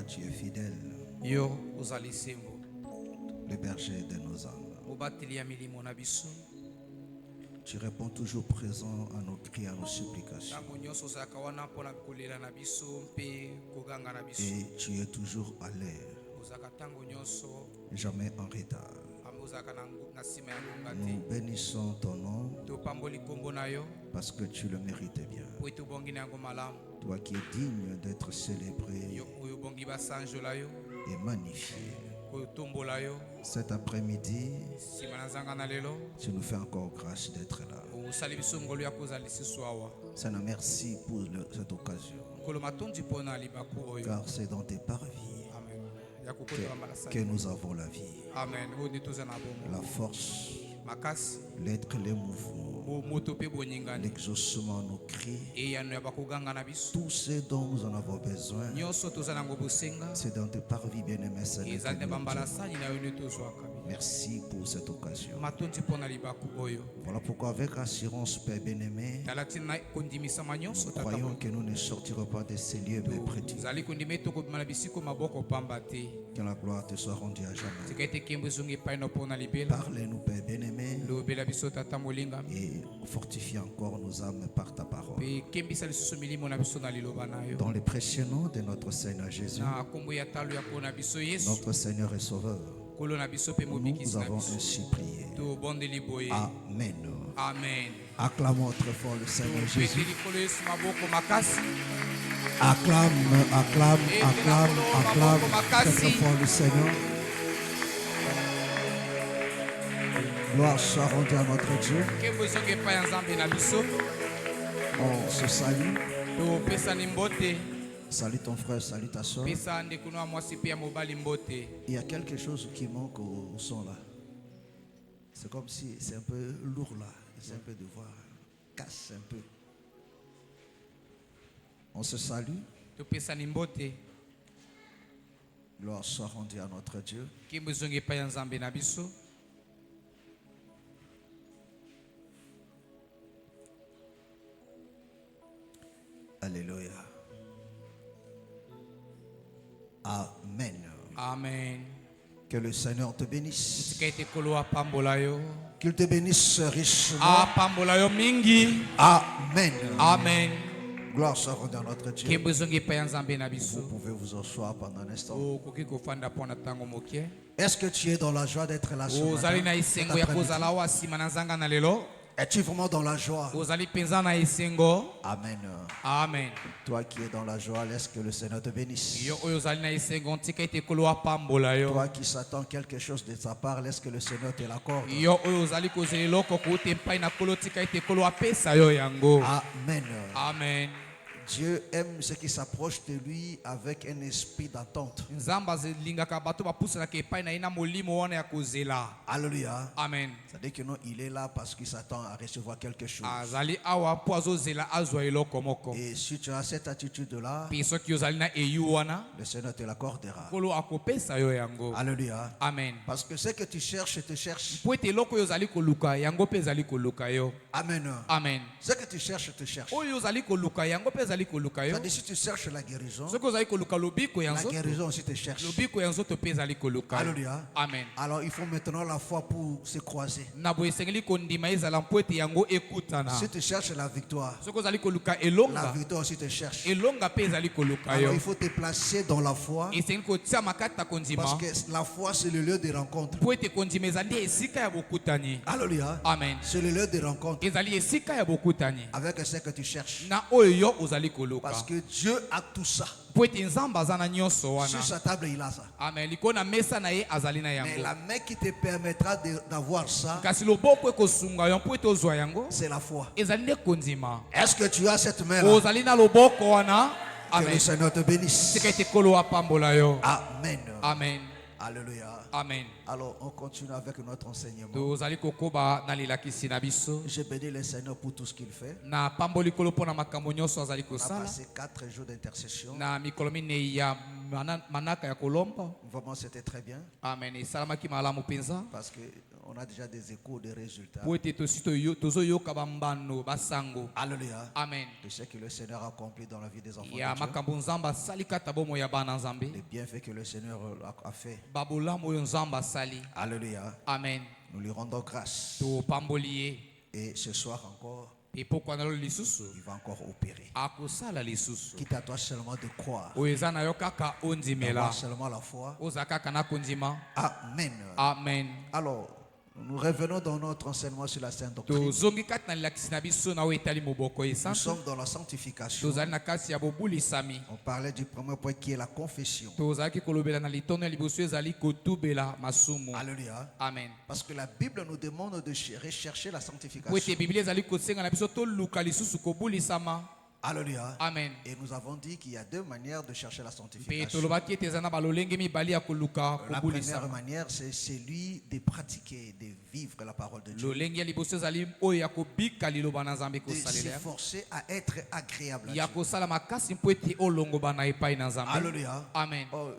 tu es fidèle, Yo ozali sembo. le berger de nos âmes. Mobateli ya milimo na biso. Tu réponds toujours présent à nos cris, à nos supplications. Tango nyonso ozalaka wana mpona kolela na biso mpe koganga na biso. Et tu es toujours à l'heure, Ozalaka tango nyonso jamais en retard. ozalaka na nsima ya ngonga Nous te. bénissons ton nom Topamboli kombo na yo parce que tu le mérites bien. po ete obongi na yango malamu. Toi qui es digne d'être célébré Yo oyo obongi basanjola yo et magnifié. oyo otombola yo. Cet après-midi, Nsima na nzanga na lelo tu nous fais encore grâce d'être là. osali biso ngolu ya kozala lisusu awa. Seigneur, merci pour cette occasion. Nkolo matondi mpona libaku oyo. Car c'est dans tes parvis Amen. Ya kokotola mbala que sali. nous avons la vie, Amen. Oyo nde toza na bomo. la force, Makasi l'être, les mouvements, moto mpe boningani. l'exaucement, nos cris. Eyano ya bakoganga na biso. Tout ce dont nous en avons besoin, Nyonso toza nango bosenga. c'est dans tes parvis, bien-aimés Seigneur. Ezali que nde nous bambala obtenons. sali na yo nde tozwaka. Merci pour cette occasion. Matondi mpona libaku oyo. Voilà pourquoi avec assurance, Père bien-aimé, Tala ntina kondimisama nyonso nous tata croyons mo. que nous ne sortirons pas de ces lieux mépris. Zali kondima ete okobima na bisiko maboko pamba te. Que la gloire te soit rendue à jamais. Tika ete nkembo ezongi epai na mpona libela. Parlez-nous, Père bien-aimé, Lobela biso tata molingami. et fortifie encore nos âmes par ta parole. Mpe kembisa lisusu milimo na biso na liloba na yo. Dans le précieux nom de notre Seigneur Jésus, Na kombo ya talo ya kona biso Yesu. notre Seigneur et Sauveur, Kolo na biso mpe nous mobikisi na avons biso. ainsi prié. Tobondeli boye. Amen. Amen. Acclamons très fort le Seigneur Jésus. Topesi likolo Yesu maboko makasi. Acclame, acclame, acclame, acclame très très fort le Seigneur. Gloire soit rendue à notre Dieu. Nkembo ezongi epai ya nzambe na biso. On se salue. Topesani mbote. Salut ton frère, salut ta soeur. Pesa ndeko na mwasi mpe ya mobali mbote. Il y a quelque chose qui manque au son là. C'est comme si c'est un peu lourd là. C'est un peu de voix. Casse un peu. On se salue. Topesani mbote. Gloire soit rendue à notre Dieu. Nkembo ezongi epai ya nzambe na biso. Alléluia. Amen. Amen. Que le Seigneur te bénisse. Tika ete kolo apambola yo. Qu'il te bénisse richement. Apambola yo mingi. Amen. Amen. Gloire soit rendue à notre Dieu. Nkembo ezongi epai ya nzambe na biso. Vous pouvez vous asseoir pendant un instant. Okoki kofanda mpona ntango moke. Est-ce que tu es dans la joie d'être là ce Ozali na matin? esengo Cet ya après-midi? kozala awa nsima na nzanga na lelo. Es-tu vraiment dans la joie? Ozali mpenza na esengo. Amen. Amen. Toi qui es dans la joie, laisse que le Seigneur te bénisse. Yo oyo ozali na esengo tika ete kolo apambola yo. Toi qui s'attends quelque chose de sa part, laisse que le Seigneur te l'accorde. Yo oyo ozali kozela eloko kuuta epai na kolo tika ete kolo apesa yo yango. Amen. Amen. Dieu aime ceux qui s'approchent de lui avec un esprit d'attente. Nzambe azalingaka bato bapusanaka epai na ye na molimo wana ya kozela. Alléluia. Amen. C'est-à-dire que non, il est là parce qu'il s'attend à recevoir quelque chose. Azali awa po azozela azwa eloko moko. Et si tu as cette attitude-là, Mpe soki ozali na eyu wana, le Seigneur te l'accordera. kolo akopesa yo yango. Alléluia. Amen. Parce que ce que tu cherches, te cherche. Po ete eloko oyo ozali koluka yango mpe ezali koluka yo. Amen. Amen. Ce que tu cherches, te cherche. Oyo ozali koluka yango mpe ezali koluka yo. C'est-à-dire si tu cherches la guérison, Soki ozali koluka lobiko ya la nzoto, guérison aussi te cherche. lobiko ya nzoto mpe ezali koluka yo. Alléluia. Amen. Alors il faut maintenant la foi pour se croiser. Na boye esengeli kondima ezala mpo ete yango ekutana. Si tu cherches la victoire, Soki ozali koluka la elonga, victoire aussi te cherche. elonga mpe ezali koluka Alors yo. il faut te placer dans la foi Esengeli kotia makati na kondima parce que la foi c'est le lieu de rencontre. mpo ete kondima ezali esika ya bokutani. Alléluia. Amen. C'est le lieu de rencontre Ezali esika ya bokutani avec ce que tu cherches. na oyo yo ozali koluka. Parce que Dieu a tout ça. Mpo ete nzambe aza na nyonso wana. Sur sa table, il a ça. Amen. Likolo na mesa na ye azali na Mais yango. la main qui te permettra d'avoir ça, Kasi loboko ekosunga yo mpo ete ozwa yango c'est la foi. ezali nde kondima. Est-ce que tu as cette main-là? Ozali na loboko wana. Que le Amen. Seigneur te bénisse. Tika ete kolo apambola yo. Amen. Amen. Alléluia. Amen. Alors, on continue avec notre enseignement. Tozali kokoba na lilakisi na biso. Je bénis le Seigneur pour tout ce qu'il fait. Na pamboli kolo mpona makambo nyonso azali On a kosala. passé 4 jours d'intercession. Na mikolo minei ya manaka ya kolomba. Vraiment, c'était très bien. Amen. Esalamaki malamu mpenza. Parce que on a déjà des échos, des résultats. po ete tozoyoka bambano basango. Alléluia. Amen. De ce que le Seigneur a accompli dans la vie des enfants Ya de Dieu. makambo nzambe asali kata bomo ya bana nzambe. Les bienfaits que le Seigneur a fait. Babolamu oyo nzambe asali. Alléluia. Amen. Nous lui rendons grâce. Topamboli ye. Et ce soir encore, Pe pokwa na lo lisusu. il va encore opérer. Akosala lisusu. Quitte à toi seulement de croire. Oyo eza na yo kaka ondimela. D'avoir seulement la foi. Oza kaka na kondima. Amen. Amen. Alors, nous revenons dans notre enseignement sur la Sainte Doctrine. Tozongi kati na lilakisi na biso na oyo etali moboko Nous esantu. sommes dans la sanctification. Tozali na kasi ya bobulisami. On parlait du premier point qui est la confession. Tozalaki kolobela na litono ya liboso ezali kotubela masumu. Alléluia. Amen. Parce que la Bible nous demande de rechercher la Po ete sanctification. biblia ezali kosenga na biso toluka lisusu kobulisama. Alléluia. Amen. Et nous avons dit qu'il y a deux manières de chercher la Pe sanctification. tolobaki ete eza na balolenge mibali ya koluka La première kobulisama. manière, c'est celui de pratiquer, de vivre la parole de Dieu. Lolenge ya liboso ezali oyo ya kobika liloba na nzambe De kosalela. s'efforcer à être agréable à Ya Dieu. kosala makasi mpo ete olongoba na epai na nzambe. Alléluia. Amen. Oh,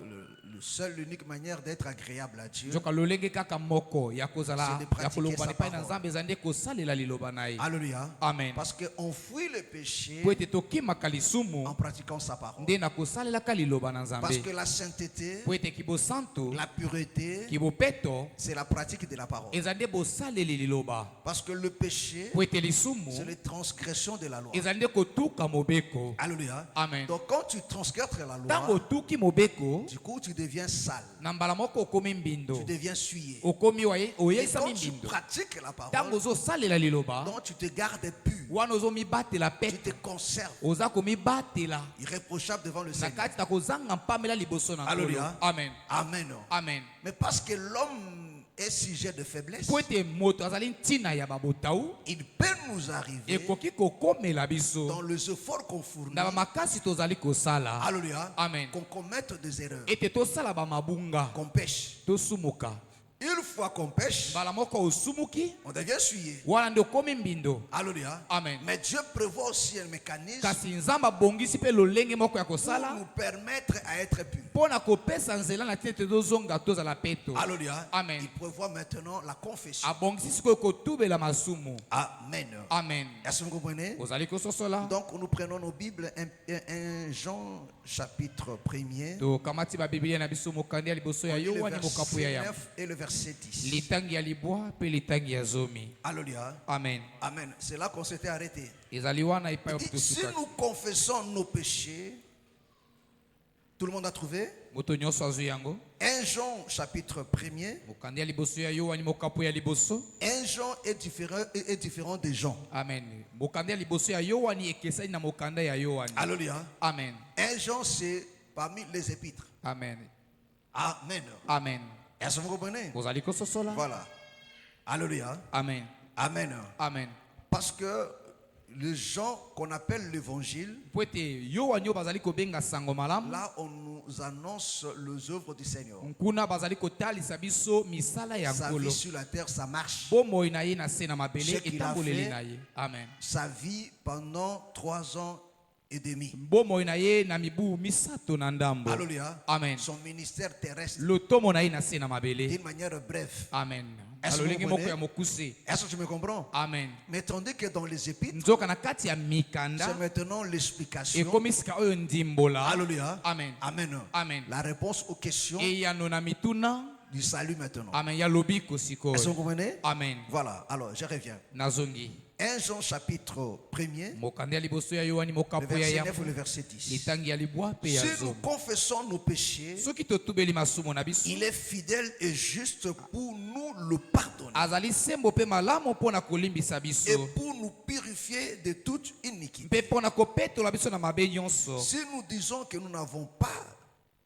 l'unique manière d'être agréable à Dieu. Nzoka lolenge kaka moko ya kozala C'est de pratiquer ya kolongoba sa na epai na parole. nzambe eza nde kosalela liloba na ye. Alléluia. Amen. Parce qu'on fuit le péché Po ete tokimaka lisumu en pratiquant sa parole. nde na kosalelaka liloba na Parce nzambe. que la sainteté, Po ete kibosantu la pureté, kibopeto c'est la pratique de la parole. eza nde bosaleli liloba. Parce que le péché, Po ete lisumu c'est les transgressions de la loi. eza nde kotuka mobeko. Alléluia. Amen. Donc quand tu transgresses la Ntango loi, otuki mobeko du coup tu deviens sale, na mbala moko okomi tu mbindo, deviens souillé. okomi Et oyesami quand tu mbindo. pratiques la Ntango parole, ozosalela liloba donc tu te gardes pur, wana ozomibatela tu peto, te conserves oza komibatela irréprochable devant le na Seigneur. kati na kozanga mpamela liboso na Nkolo. Alléluia. Amen. Amen. Amen. Mais parce que l'homme est sujet de faiblesse, Po ete moto azali ntina ya babotau il peut nous arriver ekoki kokomela dans biso les efforts qu'on fournit, na bamakasi tozali kosala alléluia, Amen. qu'on commette des erreurs, ete tosala bamabunga qu'on pêche. tosumuka. Une fois qu'on pêche, Mbala moko osumuki on devient souillé. wana nde okomi mbindo. Alléluia. Amen. Mais Dieu prévoit aussi un mécanisme Kasi nzambe abongisi mpe lolenge moko ya pour kosala nous permettre à être purs. mpo na kopesa nzela na tina ete tozonga tozala peto. Alléluia. Amen. Il prévoit maintenant la confession. Abongisi sikoyo kotubela masumu. Amen. Amen. Est-ce que vous comprenez? Ozali kososola. Donc nous prenons nos Bibles, 1 Jean chapitre 1er, tokamati babiblia na biso mokandi ya liboso ya le yowani mokapu ya verset yambo. 9 et le verset 10. Litangi ya libwa mpe litangi ya zomi. Alléluia. Amen. Amen. C'est là qu'on s'était arrêté. ezali wana epai Il ya dit, si tosuka. nous confessons nos péchés, tout le monde a trouvé? Moto nyonso azwi yango. 1 Jean chapitre 1er. Mokandi ya liboso ya yowani mokapu ya liboso. 1 Jean est différent de Jean. Amen. Mokanda ya liboso ya yowani ekesani na mokanda ya yowani. Alléluia. Amen. 1 Jean, c'est parmi les épîtres. Amen. Amen. Amen. Est-ce que vous comprenez? ozali kososola. Voilà. Alléluia. Amen. Amen. Amen. Parce que les gens qu'on appelle l'évangile, Po ete yowani oyo bazali kobenga sango malamu, là on nous annonce les œuvres du Seigneur. nkuna bazali kotalisa biso misala ya Sa nkolo. vie sur la terre, ça marche. Bomoi na ye na se na Ce mabele qu'il a etamboleli fait. na ye. Amen. Sa vie pendant 3 ans et demi. Bomoi na ye na mibu misato na ndambo. Alléluia. Amen. Son ministère terrestre, Lotomo na ye na se na mabele. d'une manière brève. Amen. Est-ce que alolenge vous moko comprenez? ya mokuse. Est-ce que tu me comprends? Amen. Mais tandis que dans les épîtres, Nzoka na kati ya c'est mikanda maintenant l'explication. ekomi sika oyo ndimbola. Alléluia. Amen. Amen. Amen. La réponse aux questions eyano na mituna. du salut maintenant. Amen. Ya lobiko Est-ce que sikoyo. vous comprenez? Amen. Voilà. Alors, je reviens. Nazongi. 1 Jean chapitre 1er, Mokandi ya liboso ya Yohani le mokapo ya verset 9 yambo. et le verset 10. Litangi ya libwa pe ya Si nous zomo. confessons nos péchés, Soki totubeli masumu na biso. il est fidèle et juste pour nous le pardonner Azali sembo pe malamu mpona kolimbisa et biso. pour nous purifier de toute iniquité. Mpe mpona kopetola biso na mabe nyonso. Si nous disons que nous n'avons pas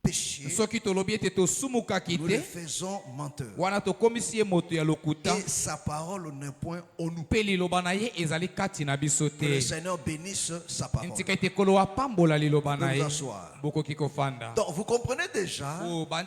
péché, Soki tolobi ete tosumukaki nous le te. faisons menteur. Wana tokomisi ye moto ya lokuta. Et sa parole n'est point en nous. Mpe liloba na ye ezali kati na biso Que le te. Seigneur bénisse sa parole. Ntika ete kolo apambola liloba na Nous ye. nous asseoir. Bokoki kofanda. Donc, vous comprenez déjà,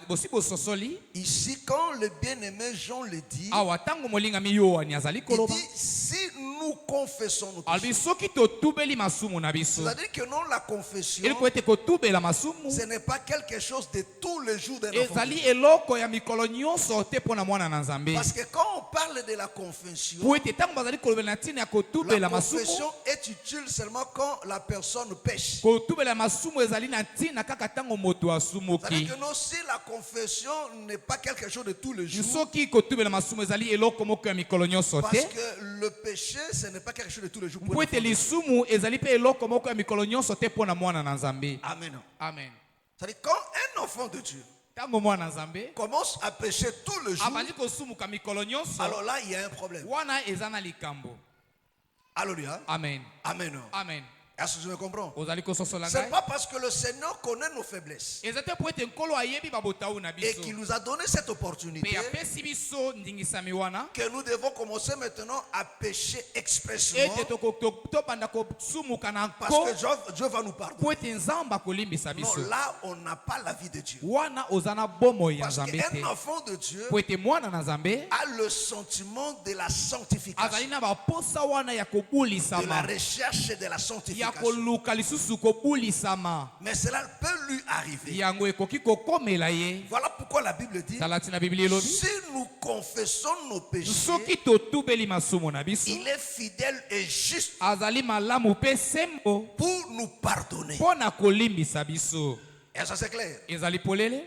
Bosi bososoli. ici, quand le bien-aimé Jean le dit, Awa tango molingami Yohani azali il koloba. dit, si nous confessons nos péchés, Albi soki totubeli masumu na biso. c'est-à-dire que non, la confession, Ili ko ete kotubela masumu. ce n'est pas quelque chose de tous les jours d'un enfant. ezali eloko ya mikolo nyonso te mpo na mwana na nzambe Parce que quand on parle de la confession, po ete ntango bazali kolobela na ntina ya kotubela la masumu confession est utile seulement quand la personne pêche. kotubela masumu ezali na ntina kaka ntango moto C'est-à-dire asumuki que non, si la confession n'est pas quelque chose de tous les jours, soki kotubela masumu ezali eloko moko ya mikolo nyonso parce te que le péché, ce n'est pas quelque chose de tous les jours. Pour mpo un ete enfant. lisumu ezali mpe eloko moko ya mikolo nyonso te mpo na mwana na nzambe Amen. amen C'est-à-dire quand un enfant de Dieu ntango mwana na nzambe commence à pécher tous les jours, abandi kosumuka mikolo nyonso alors là, il y a un problème. wana eza na likambo Alléluia. amen Amen. amen Est-ce que je me comprends? ozali kososola C'est ngai pas parce que le Seigneur connaît nos faiblesses eza te mpo ete nkolo ayebi babotau na et biso qu'il nous a donné cette mpe opportunité apesi biso ndingisami wana que nous devons commencer maintenant à pécher expressement ete tobanda kosumuka na parce nko que Dieu va nous pardonner. mpo ete nzambe akolimbisa Non, biso là, on n'a pas la vie de Dieu. wana oza na bomoi ya Parce nzambe te qu'un enfant de Dieu mpo ete mwana na nzambe a le sentiment de la sanctification, azali na baposa wana ya de la kobulisama recherche de la ya sanctification. koluka lisusu kobulisama Mais cela peut lui arriver. yango ekoki kokomela ye Voilà pourquoi la Bible dit, tala ntina biblia elobi si nous confessons nos péchés, soki totubeli masumu na biso il est fidèle et juste azali malamu mpe sembo pour nous pardonner. mpo na kolimbisa biso Est-ce que c'est clair? ezali polele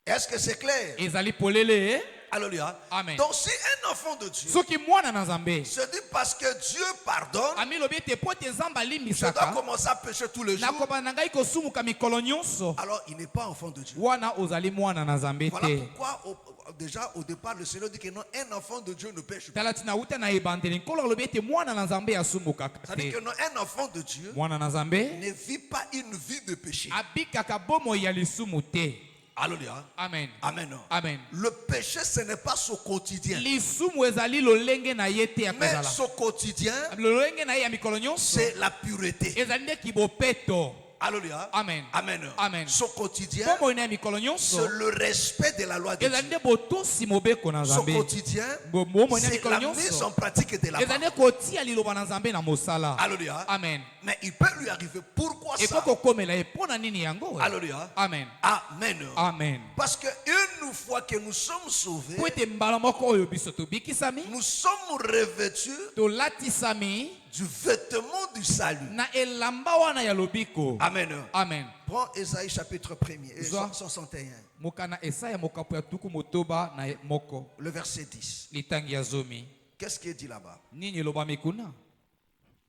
Est-ce que c'est clair? ezali polele Alléluia. Amen. Donc si un enfant de Dieu soki mwana na nzambe se dit parce que Dieu pardonne, amilobi ete po ete nzambe je dois alimbisaka commencer à pécher tous les jours, nakobanda na ngai kosumuka mikolo nyonso alors il n'est pas enfant de Dieu. wana ozali mwana na nzambe Voilà te pourquoi déjà au départ le Seigneur dit que non, un enfant de Dieu ne pêche pas. tala tina uta na ebandeli nkolo alobi ete mwana na nzambe asumukaka C'est-à-dire te que non, un enfant de Dieu mwana na nzambe ne vit pas une vie de péché. abikaka bomoi ya lisumu te Alléluia. amen Amen. amen Le péché, ce n'est pas son quotidien. lisumu ezali lolenge na ye te ya Mais kozala son quotidien, lolenge na ye ya mikolo nyonso c'est la pureté. ezali nde kibopeto Alléluia. amen Amen. Amen. Son quotidien, bomoi na ya mikolo c'est nyonso le respect de la loi de ezali Dieu. nde botosi mobeko na Son nzambe quotidien, bomoi na c'est mikolo la mise nyonso en pratique de la ezali parole. nde kotia liloba na nzambe na mosala Alléluia. amen Mais il peut lui arriver. Pourquoi ça? ekoki kokomela ye mpo na nini yango Alléluia. amen Amen. amen Parce que une fois que nous sommes sauvés, po ete mbala moko oyo biso tobikisami nous sommes revêtus tolatisami du vêtement du salut. na elamba wana ya lobiko Amen. amen Prends Ésaïe chapitre 1er, Zwa. 61, mokana esaya mokapo ya tuku motoba na moko le verset 10. litangi ya zomi Qu'est-ce qui est dit là-bas? nini elobami kuna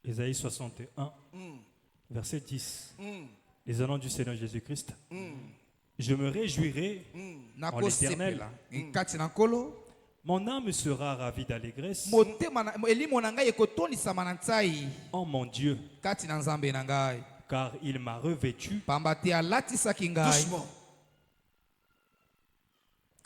Ésaïe 61, verset 10. Les annonces du Seigneur Jésus-Christ. Je me réjouirai en l'Éternel. nakosepela kati na nkolo Mon âme sera ravie d'allégresse motema elimo na ngai ekotondisama na ntai en mon Dieu, kati na nzambe na ngai car il m'a revêtu, pamba te alatisaki ngai Doucement.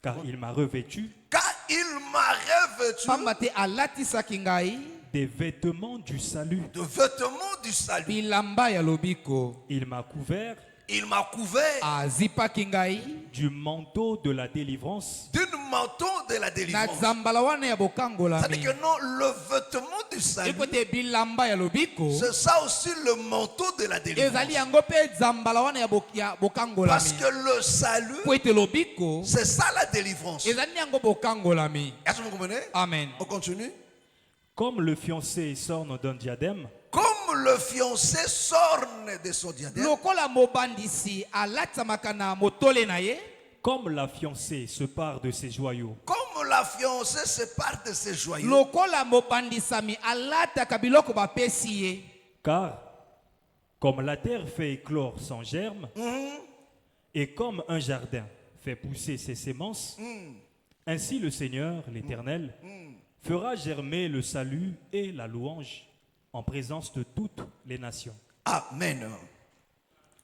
car il m'a revêtu Car il m'a revêtu pamba te alatisaki ngai des vêtements du salut. de vêtements du salut. bilamba ya lobiko Il m'a couvert Il m'a couvert azipaki ngai du manteau de la délivrance d'un manteau de la na délivrance. zambala wana ya bokangolami C'est-à-dire que non, le vêtement du salut, eko te bilamba ya lobiko c'est ça aussi le manteau de la délivrance. ezali yango mpe zambala wana ya Parce bokangolami que le salut, po ete lobiko c'est ça la délivrance. ezali yango bokangolami Est-ce que vous comprenez? amen On continue. comme le fiancé s'orne d'un diadème. Comme le fiancé s'orne de son diadème, lokola mobandisi alatamaka na motole na ye Comme la fiancée se part de ses joyaux. comme la fiancée se part de ses joyaux, lokola mobandisami alataka biloko bapesi ye Car, comme la terre fait éclore son germe, et comme un jardin fait pousser ses semences, ainsi le Seigneur, l'Éternel, fera germer le salut et la louange en présence de toutes les nations. Amen.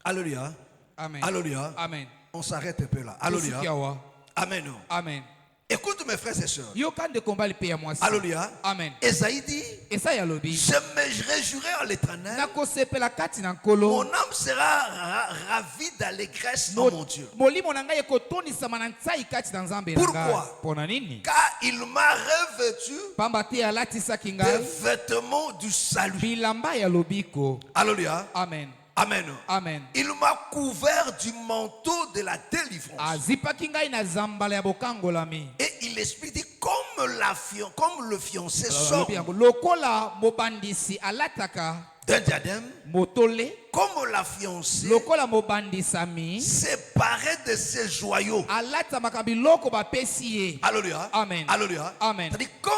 Alléluia. amen Alléluia. amen On s'arrête un peu là. Alléluia. Tosuki awa. Amen. amen Écoute mes frères et sœurs. yoka ndeko mbali mpe ya mwasi Alléluia. amen Esaïe dit, esaya alobi je me réjouirai en l'éternel. nakosepela kati na Mon nkolo âme sera ravie d'allégresse en mon Dieu. molimo na ngai ekotondisama na ntai kati na nzambe na ngai Pourquoi? mpo na nini Car il m'a revêtu pamba te alatisaki des ngai vêtements du salut. bilamba ya lobiko Alléluia. amen Amen. Amen. Il m'a couvert du manteau de la délivrance. Azipaki ngai na zambala ya bokangolami. Et il explique dit, comme le fiancé sort Lokola mobandisi alataka d'un diadème, motole. comme la fiancée Lokola mobandisami séparée de ses joyaux. alata makabiloko bapesi ye. Alléluia. Amen. Alléluia. Amen. C'est-à-dire, quand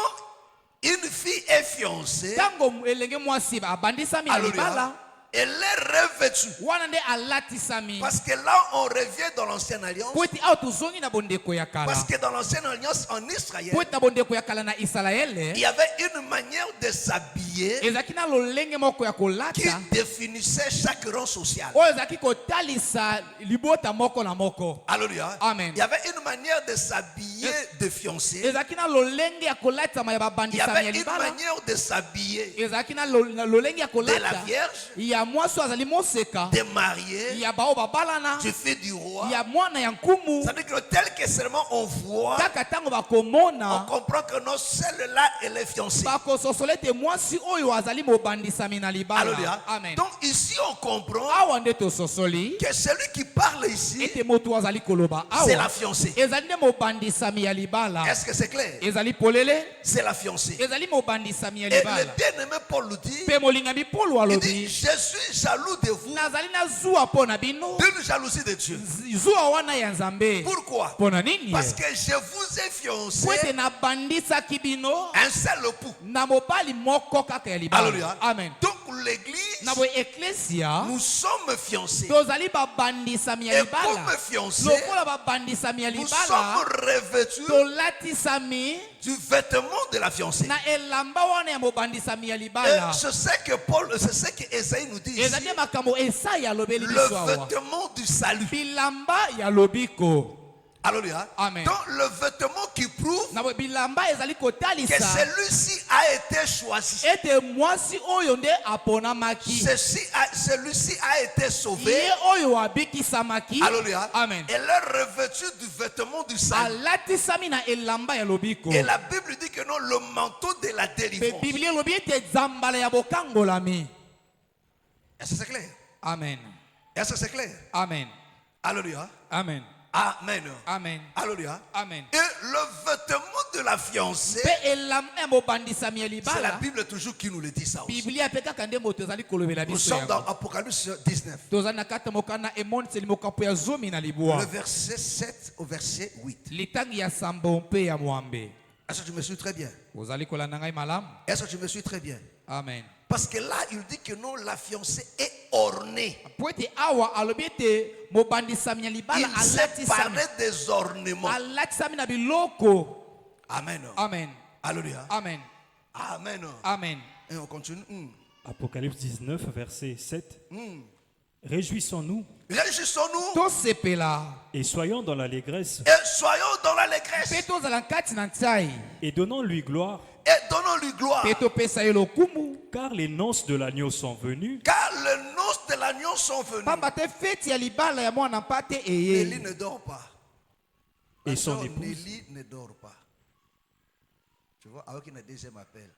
une fille est fiancée, Tango elenge mwasi abandisami na libala. alléluia, elle est revêtue. Wana nde alatisami. Parce que là, on revient dans l'ancienne alliance. Po ete awa tozongi na bondeko ya kala. Parce que dans l'ancienne alliance en Israël, Po ete na bondeko ya kala na Israele. il y avait une manière de s'habiller Ezalaki na lolenge moko ya qui kolata. définissait chaque rang social. Oyo ezalaki kotalisa libota moko na moko. Alléluia. Amen. Il y avait une manière de s'habiller de fiancé. Ezalaki na lolenge ya kolata ma ya Il y babandisami ya avait une libala. manière de s'habiller Ezalaki na lolenge ya de la kolata. Vierge, Ya mwasi azali moseka. des mariés, Ya bao babalana. du fils du roi. Ya mwana ya nkumu. Ça veut dire que tel que seulement on voit, Kaka tango on bakomona. comprend que non, celle-là, elle est fiancée. Bakososole te mwasi oyo azali mobandisami na libala. Alléluia. Amen. Donc ici, on comprend Awa nde tososoli. que celui qui parle ici, Ete moto azali koloba. c'est Awa. la fiancée. Ezali nde mobandisami ya libala. Est-ce que c'est clair? Ezali polele. C'est la fiancée. Ezali mobandisami ya Et le libala. bien-aimé Paul dit, Pe molingami Paul il dit, alobi. je suis jaloux de vous, Nazali na zuwa pona bino. d'une jalousie de Dieu. Zuwa wana ya nzambe. Pourquoi? Pona nini? Parce que je vous ai fiancé Po ete nabandisaki bino un seul époux. na mobali moko kaka ya libala. Alléluia. Amen. Donc l'église, Na boye eklesia. nous sommes fiancés. Tozali babandisami ya Et libala. comme fiancés, Lokola babandisami ya nous libala. sommes revêtus Tolatisami du vêtement de la fiancée. na elamba wana ya mobandisami ya Et libala. c'est ce que Paul, c'est ce que Esaïe nous dit ici. Ezali makambo Esaya alobeli Le biso awa. vêtement du salut. Bilamba ya lobiko. Alléluia. Amen. Donc le vêtement qui prouve Na boye bilamba ezali que kotalisa. celui-ci a été choisi. Ete mwasi oyo nde aponamaki. Celui-ci a été sauvé. Ye oyo abikisamaki. Alléluia. Amen. Elle est revêtue du vêtement du salut. Alatisami na elamba ya lobiko. Et la Bible dit que non, le manteau de la Pe délivrance. Biblia elobi ete zambala ya bokangolami. Est-ce que c'est clair? Amen. Est-ce que c'est clair? Amen. Alléluia. Amen. Amen. Amen. Alléluia. Amen. Et le vêtement de la fiancée, Pe elamba ya mobandisami ya c'est la libala. Bible toujours qui nous le dit ça aussi. Biblia pe kaka nde moto ezali kolobela Nous biso sommes dans yango. Apocalypse 19. Tozali na kati ya mokanda emoniseli mokapo ya zomi na Le libwa. verset 7 au verset 8. Litangi ya sambo mpe ya mwambe. Est-ce que tu me suis très bien? Ozali kolanda ngai malamu? Est-ce que tu me suis très bien? Amen. Parce que là, il dit que non, la fiancée est ornée. Po ete awa alobi ete mobandisami ya libala Il s'est alatisami. parlé des ornements. Alatisami na biloko. Amen. Amen. Alléluia. Amen. Amen. Amen. Et on continue. Apocalypse 19, verset 7. Réjouissons-nous Réjouissons-nous Tosepela. et soyons dans l'allégresse et soyons dans l'allégresse Pe tozala kati na ntai. et donnons-lui gloire, et donnons-lui gloire. Pe topesa ye lokumu. car les noces de l'agneau sont venues Car les noces de l'agneau sont venues. Pamba te feti ya libala ya mwana mpate Nelly eye. ne dort pas. et Ma son sœur épouse. Nelly ne dort pas. Tu vois, avec une deuxième appel.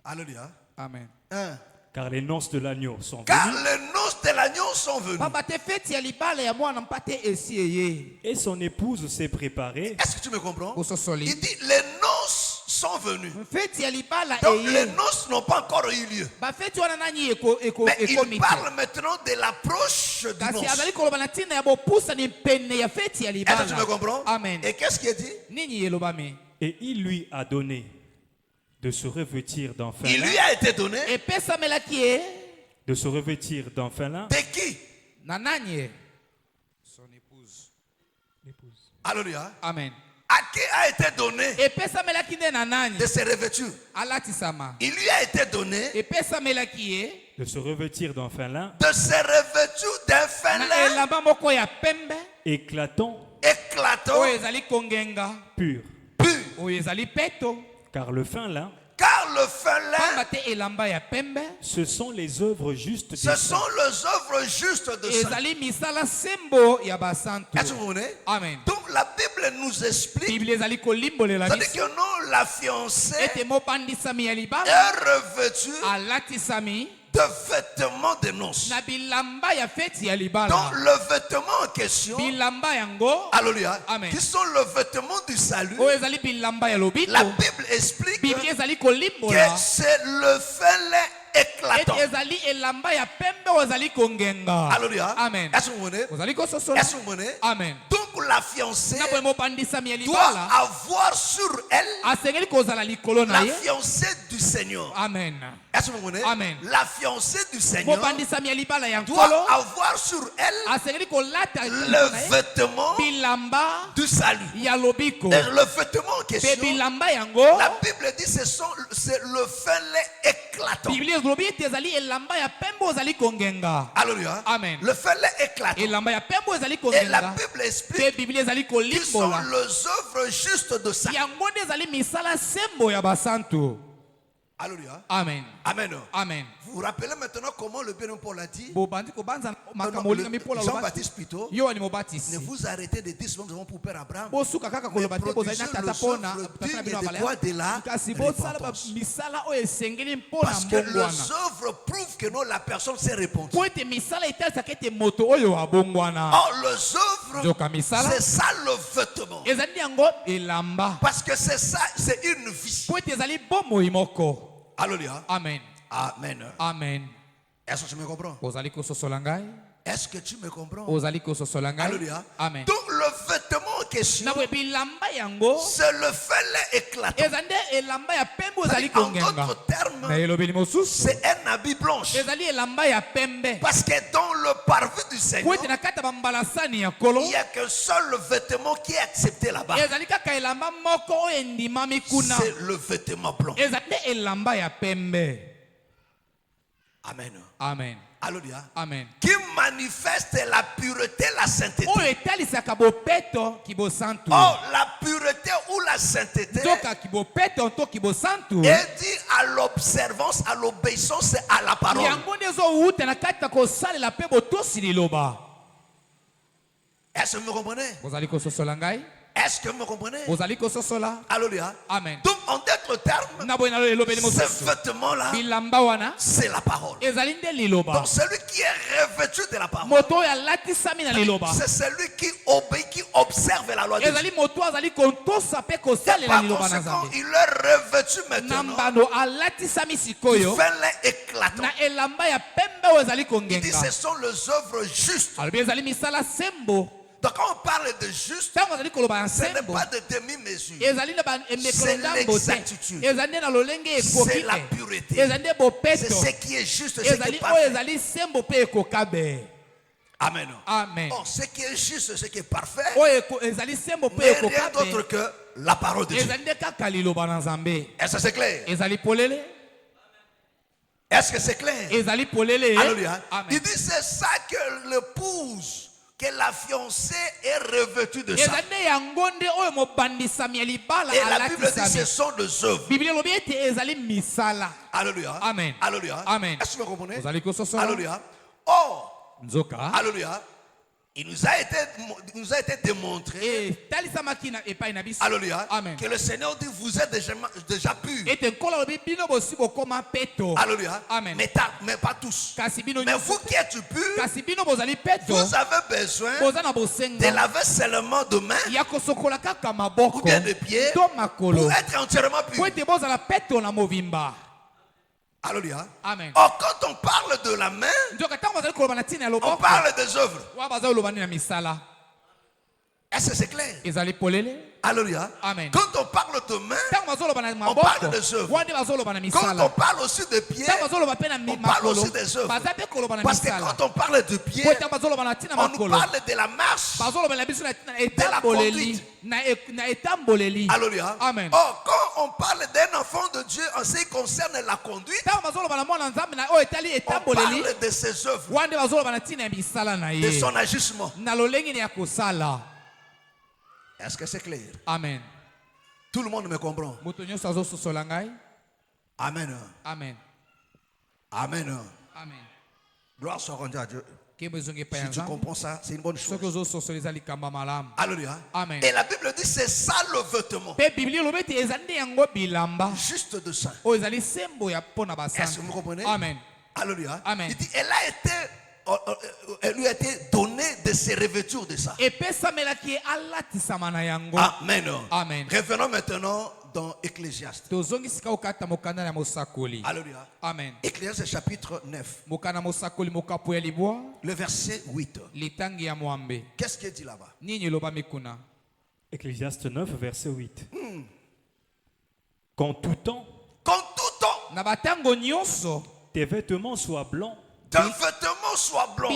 Alléluia. Amen. Hein? Car les noces de l'agneau sont Car venues les noces de l'agneau sont venues. Pamba te feti ya libala ya mwana mpate esi eye. et son épouse s'est préparée. Est-ce que tu me comprends? Ososoli. Il dit les noces sont venues. Feti ya libala Donc les eye. noces n'ont pas encore eu lieu. Ba feti wana nani Mais il ekomi te. parle maintenant de l'approche du Kasi noce. azali koloba na ntina ya bopusa ni pene ya feti ya Est-ce que tu me libala. comprends? Amen. Et qu'est-ce qu'il dit? Nini elobami? Et il lui a donné de se revêtir d'un fin Il lin, lui a été donné Epesamelaki ye de se revêtir d'un fin lin. de qui? na nani ye? Son épouse. Alléluia. Amen. À qui a été donné Epesamelaki nde na nani? de se revêtir? Alatisama. Il lui a été donné Epesamelaki ye De se revêtir d'un fin lin de se revêtir d'un fin na lin elamba moko ya pembe éclatant, éclatant, oyo ezali kongenga, pur. pur. oyo ezali peto. Car le fin lin, Car le fin lin, Pamba te elamba ya pembe ce sont les œuvres justes des ce saints. sont les œuvres justes de saints. ezali misala sembo ya basantu. Est-ce que vous comprenez? Amen. Donc la Bible nous explique, Biblia ezali kolimbolela c'est-à-dire biso que non, la fiancée ete mobandisami ya libala est revêtue alatisami de vêtements de noces. na bilamba ya feti ya libala. Donc le vêtement en question, Bilamba yango alléluia, Amen. qui sont le vêtement du salut, oyo ezali bilamba ya lobiko. la Bible explique Biblia ezali que kolimbola c'est le fêlé éclatant. ete ezali elamba ya pembe oyo ezali kongenga. Alléluia. Amen. Est-ce que vous comprenez? ozali kososola. Est-ce que vous comprenez? Amen. Donc la fiancée na boye mobandisami ya doit libala avoir sur elle asengeli kozala likolo na la ye. fiancée du Seigneur. Amen. Est-ce que vous comprenez? Amen. La fiancée du Seigneur mobandisami ya libala ya doit nkolo avoir sur elle asengeli kolata likolo le na ye vêtement bilamba du salut. ya lobiko. Et le vêtement en Pe question, bilamba yango la Bible dit c'est le fêlé éclatant. Biblia elobi ete ezali elamba ya pembe oyo ezali kongenga. Alléluia. Amen. Le fêlé éclatant. elamba ya pembe oyo ezali Et la kongenga. Bible Pe explique Biblia ezali qu'ils sont kolimbola les œuvres justes de ça. yango nde ezali misala sembo ya basantu. Alléluia. Amen. Amen. Amen. Vous vous rappelez maintenant comment le bien Paul a dit? bobandi kobanza Non, makambo non, olingami mpo na lobaki Jean-Baptiste plutôt. yo ani Ne mobatisi vous arrêtez de dire souvent nous avons pour Père Abraham. bosuka kaka koloba te bozali na tata mpona tata na bino ya bala kasi bosala misala oyo esengeli mpo na Parce que mbongo wana les œuvres prouvent que non, la personne s'est répandue. po ete misala etalisaka ete moto oyo abongwana. Or, les œuvres, Nzoka misala c'est ça le vêtement. ezali yango elamba Parce que c'est ça, c'est une vie. po ete ezali bomoi moko. Alléluia. Amen. Amen. Amen. Est-ce que tu me comprends? ozali kososola ngai Est-ce que tu me comprends? ozali kososola ngai. Alléluia. Amen. Donc, le vêtement en question, na boye bilamba yango c'est le fêlé éclatant. eza nde elamba ya pembe oyo ezali En kongenga. d'autres termes, na elobeli mosusu c'est un habit blanche. ezali elamba ya pembe Parce que dans le parvis du po Seigneur, ete na kati ya bambalasani ya kolo il n'y a qu'un seul vêtement qui est accepté là-bas. ezali kaka elamba moko oyo endimami kuna C'est le vêtement blanc. eza nde elamba ya pembe. Amen. Amen. Alléluia. Amen. Qui manifeste la pureté, la sainteté. oyo etalisaka bopeto kibosantu Or, la pureté ou la sainteté nzoka kibopeto to kibosantu est dit à l'observance, à l'obéissance, à la parole. yango nde ezowuta na kati ya kosalela mpe botosi liloba. Est-ce que vous me comprenez? bozali kososola ngai Est-ce que vous me comprenez? bozali kososola. Alléluia. Amen. Donc, en d'autres termes, na boye na elobeli ce mosusu vêtement-là, bilamba wana c'est la parole. ezali nde liloba. Donc, celui qui est revêtu de la parole, moto oyo alatisami na liloba c'est celui qui obéit, qui observe la loi de Dieu. ezali moto oyo azali kotosa mpe Et kosalela par liloba na conséquent, nzambe. il est revêtu na maintenant mbano alatisami du sikoyo fêlé éclatant. na elamba ya pembe oyo ezali Il dit kongenga. ce sont les œuvres justes. alobi ezali misala sembo. Donc quand on parle de juste, ntango azali koloba ya ce n'est sembo pas de demi-mesure. ezali na emekolo ndambo te l'exactitude. ezali nde na lolenge C'est ekoki la te pureté. ezali nde C'est bopeto ce qui est juste, ce qui ezali est oyo parfait. ezali sembo mpe ekokabe. Amen. Amen. Or, ce qui est juste, ce qui est parfait, oyo ezali sembo mpe n'est rien d'autre ekokabe que la parole de Dieu. ezali nde kaka liloba na nzambe. Est-ce que c'est clair? ezali polele Est-ce que c'est clair? ezali polele. Alléluia. Amen. Il dit c'est ça que l'épouse, que la fiancée est revêtue de ça. ezali nde yango nde oyo mobandisami ya libala Et la Bible dit ce alatisami. sont des œuvres. biblia elobi ete ezali misala. Alléluia. Amen. Alléluia. Amen. Est-ce que vous comprenez? ozali kososola. Alléluia. Or, nzoka alléluia, il nous a été démontré, etalisamaki na epai na biso. alléluia, Amen. que le Seigneur dit vous êtes déjà purs. ete nkolo alobi bino bosi bokoma peto. Alléluia. Amen. Mais pas tous. kasi bino Mais nyonso vous qui êtes purs, kasi bino bozali peto vous avez besoin boza na de bosenga laver seulement de mains ya kosokola kaka ou maboko bien de pieds to makolo pour être entièrement po purs. ete bozala peto na movimba. Alléluia. Amen. Or, quand on parle de la main, nzoka ntango bazali koloba na ntina ya on loboko parle des œuvres. wa bazali koloba nini na misala. Est-ce que c'est clair? ezali polele. Alléluia. Amen. Quand on parle de main, ntango bazoloba na parle maboko des œuvres. wa nde bazoloba na quand on misala. parle aussi de pieds, ntango bazoloba mpe na on parle makolo aussi des œuvres. baza mpe koloba na Parce que misala. quand on parle de pieds, po ntango bazoloba na ntina on nous makolo parle de la marche. bazoloba na biso na la etamboleli conduite. na etamboleli. Alléluia. Amen. Or, quand on parle d'un enfant de Dieu en ce qui concerne la conduite, ntango bazoloba na mwana nzambe na oyo etali on etamboleli parle de ses œuvres, wa nde bazoloba na ntina ya misala na de ye son agissement. na lolenge ni ya kosala. Est-ce que c'est clair? Amen. Tout le monde me comprend. moto nyonso azososola ngai. Amen. Amen. Amen. Amen. Gloire soit rendue à Dieu. kembo ezongi epai ya Si tu nzambe comprends ça, c'est une bonne chose. soki ozososola eza likambo ya malamu. Alléluia. Amen. Et la Bible dit c'est ça le vêtement. mpe biblia elobi ete eza nde yango bilamba Juste de ça. oyo ezali sembo ya mpo na Est-ce que basantu. vous comprenez? Amen. Alléluia. Amen. Il dit, elle lui a été donné de se revêtir de ça. Amen. Amen. Revenons maintenant dans Ecclésiaste. Alléluia. Amen. Ecclésiaste chapitre 9. Le verset 8. Qu'est-ce qu'il dit là-bas? Ecclésiaste 9, verset 8. Qu'en tout temps, tes vêtements soient blancs tes vêtements soient blancs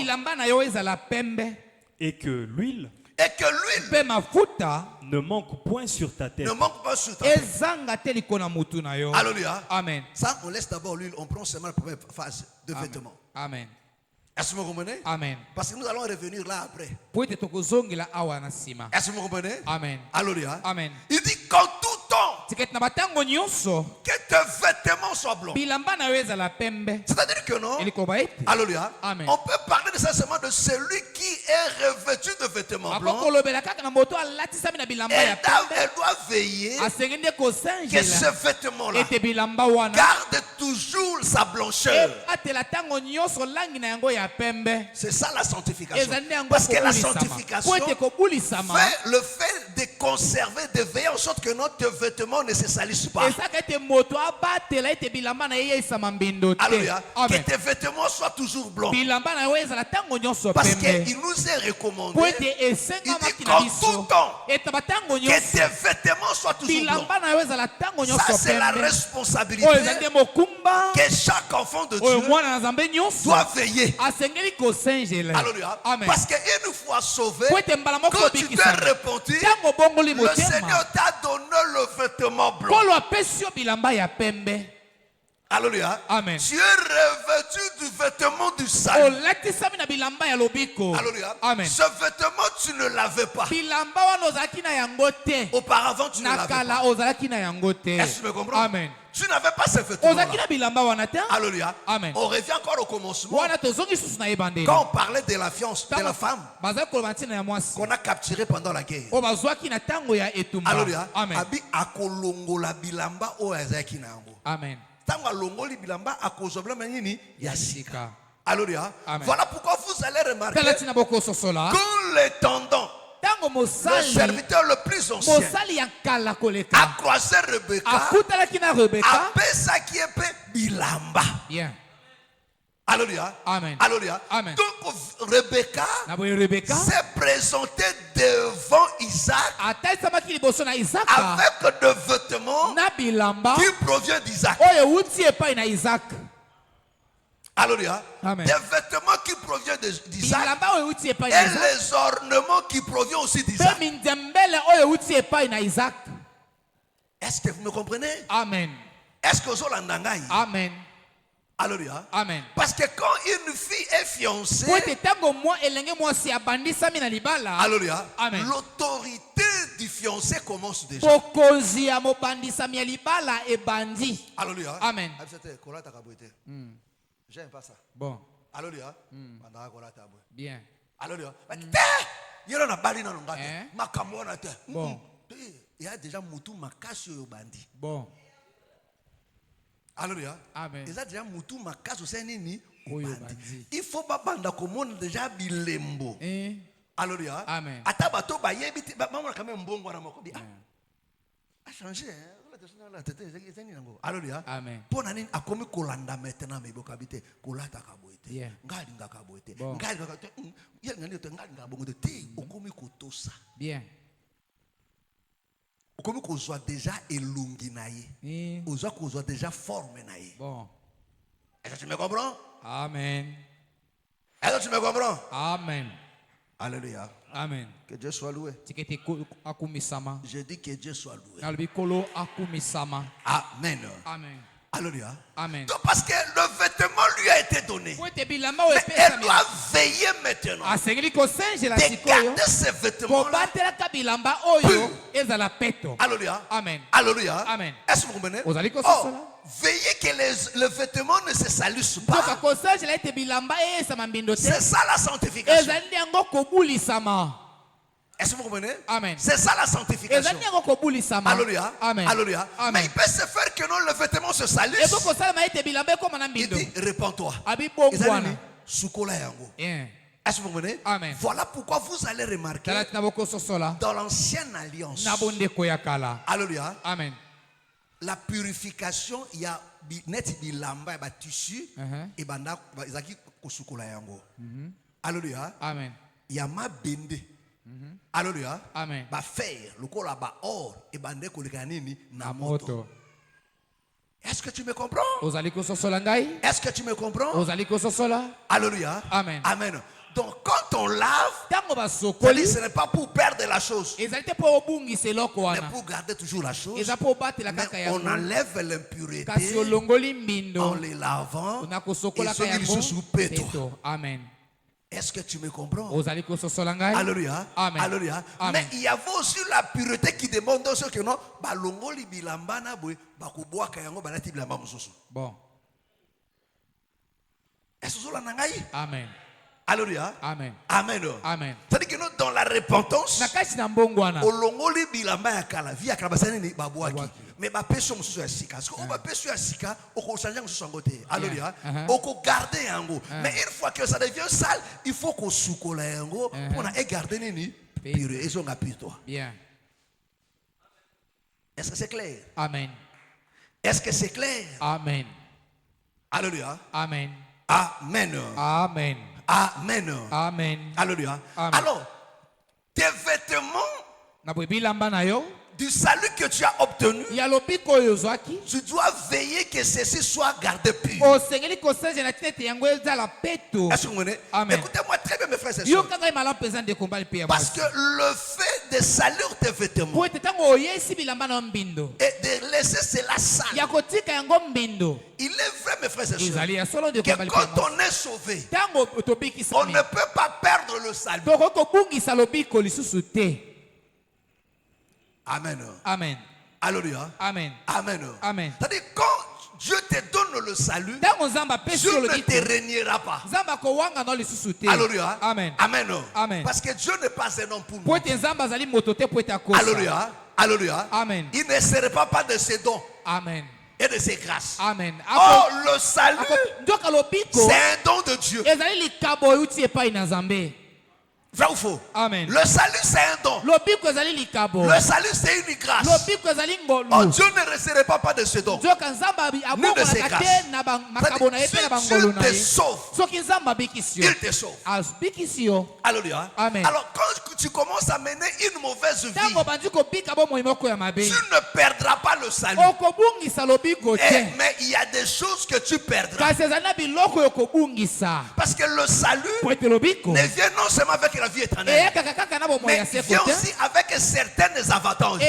et que l'huile ne manque point sur ta tête. ne manque pas sur ta tête. Alléluia. Alléluia. Amen. Ça, on laisse d'abord l'huile, on prend seulement la première phase de vêtements. Amen. Est-ce que vous comprenez? Amen. Parce que nous allons revenir là après. Est-ce Est-ce que vous comprenez? Amen. Alléluia. Amen. Il dit qu'en tout temps, Que que tes vêtements soient blancs. C'est-à-dire que non? Alléluia. Amen. On peut parler de ça seulement de celui qui est revêtu de vêtements blancs. Elle doit veiller que ce vêtement-là garde toujours sa blancheur. C'est ça la sanctification. Parce que la sanctification fait le fait de conserver, de veiller en sorte que notre vêtement ne se salisse pas. Alléluia. Que tes vêtements soient toujours blancs. Parce qu'il nous est recommandé, il dit qu'en tout temps, que tes vêtements soient toujours blancs. Ça, c'est la responsabilité que chaque enfant de Dieu doit veiller. Alléluia. Parce qu'une fois sauvé, quand tu t'es repenti, le Seigneur t'a donné le vêtement blanc. Alléluia. Amen. Tu es revêtu du vêtement du salut. Alléluia. Amen. Ce vêtement, tu ne l'avais pas. Auparavant, tu ne l'avais pas. Est-ce que tu me comprends? Amen. Tu n'avais pas ce vêtement-là. Alléluia. Amen. On revient encore au commencement. Quand on parlait de la fiance, de la femme qu'on a capturée pendant la guerre. Alléluia. Amen. Abi akolongola bilamba o ezaki na yango. Amen. Tango alongoli bilamba akozobla manini yasika. Alléluia. Amen. Voilà pourquoi vous allez remarquer que le tendon, le serviteur le plus ancien, a croisé Rebecca, a pesa qui est bilamba. Bien. Alléluia. Amen. Alléluia. Amen. Donc Rebecca s'est présentée devant Isaac avec des vêtements qui proviennent d'Isaac. Alléluia. Amen. Des vêtements qui proviennent d'Isaac et les ornements qui proviennent aussi d'Isaac. Est-ce que vous me comprenez? Amen. Est-ce que vous avez Amen. Alléluia. Amen. Parce que quand une fille est fiancée, alléluia, Amen. l'autorité du fiancé commence déjà. Alléluia. Amen. J'aime pas ça. Bon. Alléluia. Bien. Alléluia. Bon. Il y a déjà Moutou Makashi au bandi. Bon. Alléluia. Amen. Il y a déjà Moutou Makashi au Sénini. Bandi. Il faut pas banda komona déjà bilembo. Alléluia. Amen. Atabato ba yebiti ba mama quand même mbongo na makobi. A changé hein. Alléluia. Amen. Pour nani akomi kolanda maintenant me bokabite kolata kaboite. Ngali ngakaboite. Ngali ngakaboite. Yengani to ngali ngabongo te okomi kotosa. Bien. Okomi kozwa déjà elungi naye. Ozwa kozwa déjà forme naye. Bon. Est-ce que tu me comprends? Amen. Est-ce que tu me comprends? Amen. Alléluia. Amen. Que Dieu soit loué. Je dis que Dieu soit loué. Amen. Amen. Alléluia. Amen. Donc parce que le vêtement lui a été donné. Mais elle doit veiller maintenant. De garder ces vêtements-là. Alléluia. Amen. Alléluia. Amen. Est-ce que vous comprenez? Veillez que le vêtement ne se salisse pas. C'est ça la sanctification. Est-ce que vous comprenez? Amen. C'est ça la sanctification. Alléluia. Amen. Alléluia. Amen. Mais il peut se faire que non, le vêtement se salisse. Il dit, répands-toi. Est-ce que vous comprenez? Amen. Voilà pourquoi vous allez remarquer dans l'ancienne alliance. Alléluia. Amen. La purification, il y a net bilamba et tissu et banda izaki kosukola yango. Alléluia. Amen. Il y a ma bende. Alléluia. Amen. Ba fer, le kola ba or et bande koleka nini na moto. Est-ce que tu me comprends? Est-ce que tu me comprends? Alléluia. Amen. Amen. Donc quand on lave, ce n'est pas pour perdre la chose, mais pour garder toujours la chose. Mais on enlève l'impureté en les lavant et Amen. Est-ce que tu me comprends? Alléluia. Amen. Alléluia. Mais il y a aussi la pureté qui demande ce que non, balongoli bilambana boy, bakuboa kayango balati bilamba mususu. Bon. Est-ce que cela nangai? Amen. Alléluia. Amen. Amen. Amen. C'est-à-dire que nous, dans la repentance, olongoli bilamba ya kala via kabasani ni babwaki. Mais ba peso mususu ya sika. Parce que on ba peso ya sika, oko changer mususu ngote. Alléluia. Oko garder yango. Mais une fois que ça devient sale, il faut qu'on soukola yango pour na garder nini pure. Et so ngapito. Bien. Est-ce que c'est clair? Amen. Est-ce que c'est clair? Amen. Alléluia. Amen. Amen. Amen. Amen. Amen. Alléluia. Amen. Alors, tes vêtements du salut que tu as obtenu, tu dois veiller que ceci soit gardé pur. Est-ce que vous comprenez? Écoutez-moi très bien, mes frères et sœurs. Parce que le fait de salir tes vêtements et de laisser cela sale, il est vrai, mes frères et sœurs, que quand on est sauvé, on ne peut pas perdre le salut. Amen. Amen. Alléluia. Amen. Amen. Amen. C'est-à-dire quand Dieu te donne le salut, Dieu ne te régnera pas. Alléluia. Amen. Amen. Amen. Parce que Dieu n'est pas un homme pour nous. Alléluia. Alléluia. Amen. Il ne serait pas de ses dons. Amen. Et de ses grâces. Amen. Oh, le salut, c'est un don de Dieu. Vrai ou faux? Amen. Le salut, c'est un don. Le salut, c'est une grâce. Oh, Dieu ne resterait pas de ce don, ni de ses grâces. Si Dieu te sauve, il te sauve. Alléluia. Amen. Alors, quand tu commences à mener une mauvaise vie, tu ne perdras pas le salut. Mais il y a des choses que tu perdras. Parce que le salut ne vient non seulement avec la vie éternelle, mais il vient aussi avec certains avantages.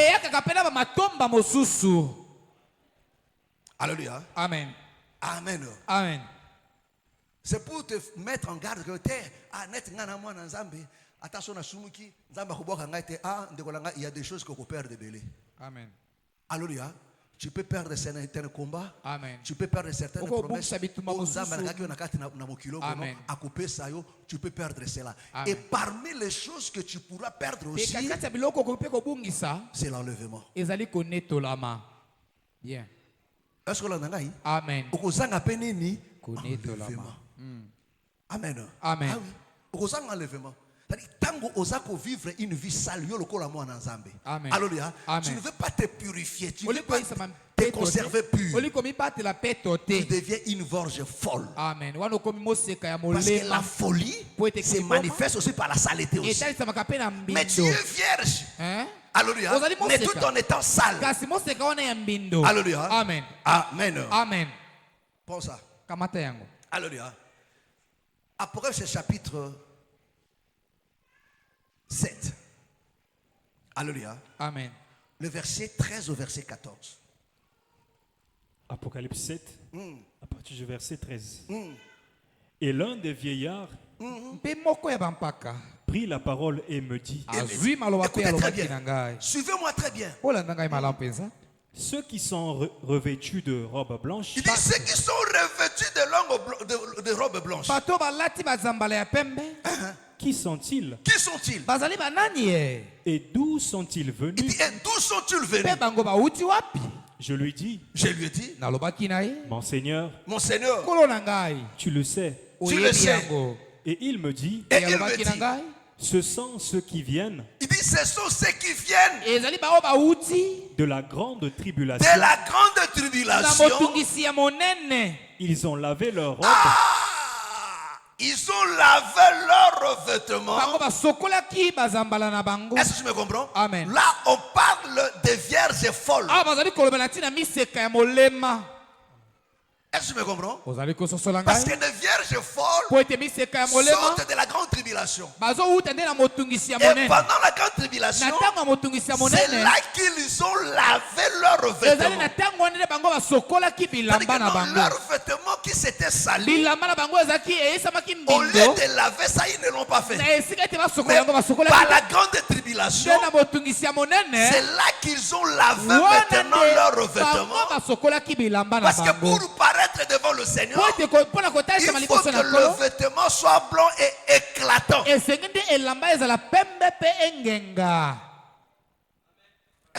Alléluia. Amen. Amen. Amen. C'est pour te mettre en garde que attention à Sumuki, il y a des choses que vous perdez de belé. Amen. Alléluia. Tu peux perdre certains combats. Amen. Tu peux perdre certaines promesses. Tu peux perdre cela. Amen. Et parmi les choses que tu pourras perdre aussi, c'est l'enlèvement. Bien. Est-ce que l'on a dit? Amen. Enlèvement. Amen. Amen. Ah oui. Enlèvement. Tango osako vivre une vie sale, Amen. Alléluia. Amen. Tu ne veux pas te purifier, tu ne veux pas te conserver pur. Tu deviens une verge folle. Amen. Parce que la folie se manifeste aussi par la saleté aussi. Mais tu es vierge. Alléluia. Mais tout en étant sale. Alléluia. Amen. Amen. Amen. Pense ça. Alléluia. Apocalypse chapitre 7. Alléluia. Amen. Le verset 13 au verset 14. Apocalypse 7, à partir du verset 13. Et l'un des vieillards prit la parole et me dit, écoutez très bien. Suivez-moi très bien. Ceux qui sont revêtus de robes blanches. Il dit ceux qui sont revêtus de robes blanches. Qui sont-ils? Qui sont-ils? Et d'où sont-ils venus? Il dit, et d'où sont-ils venus? Je lui dis, mon Seigneur, tu le sais. Tu le sais. Et il me dit, ce sont ceux qui viennent. Il dit, ce sont ceux qui viennent de la grande tribulation. de la grande tribulation. Ils ont lavé leurs robes. Ils ont lavé leurs vêtements. Est-ce que tu me comprends? Amen. Là, on parle des vierges folles. Est-ce que tu me comprends? Parce que les vierges folles sortent de la grande tribulation. Et pendant la grande tribulation, c'est là qu'ils ont lavé leurs vêtements. Leurs vêtements qui s'étaient salis, au lieu de laver ça, ils ne l'ont pas fait. Mais par la grande tribulation, c'est là qu'ils ont lavé maintenant leurs vêtements. Parce que pour paraître devant le Seigneur, il faut que le vêtement soit blanc et éclatant. Est-ce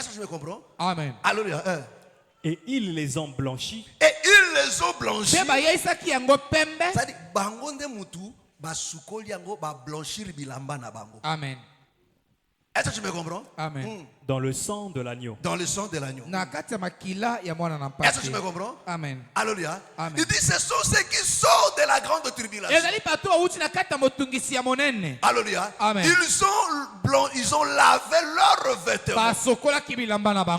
que je me comprends? Amen. Alléluia. Et ils les ont blanchis. Et ils les ont blanchis. C'est-à-dire, bangonde mutu basukoli yango ba blanchir bilamba na bango. Amen. Est-ce que tu me comprends? Amen. Dans le sang de l'agneau. Dans le sang de l'agneau. Est-ce que tu me comprends? Amen. Alléluia. Amen. Il dit ce sont ceux qui sortent de la grande tribulation. Alléluia. Amen. Ils ont blanc, ils ont lavé leurs vêtements.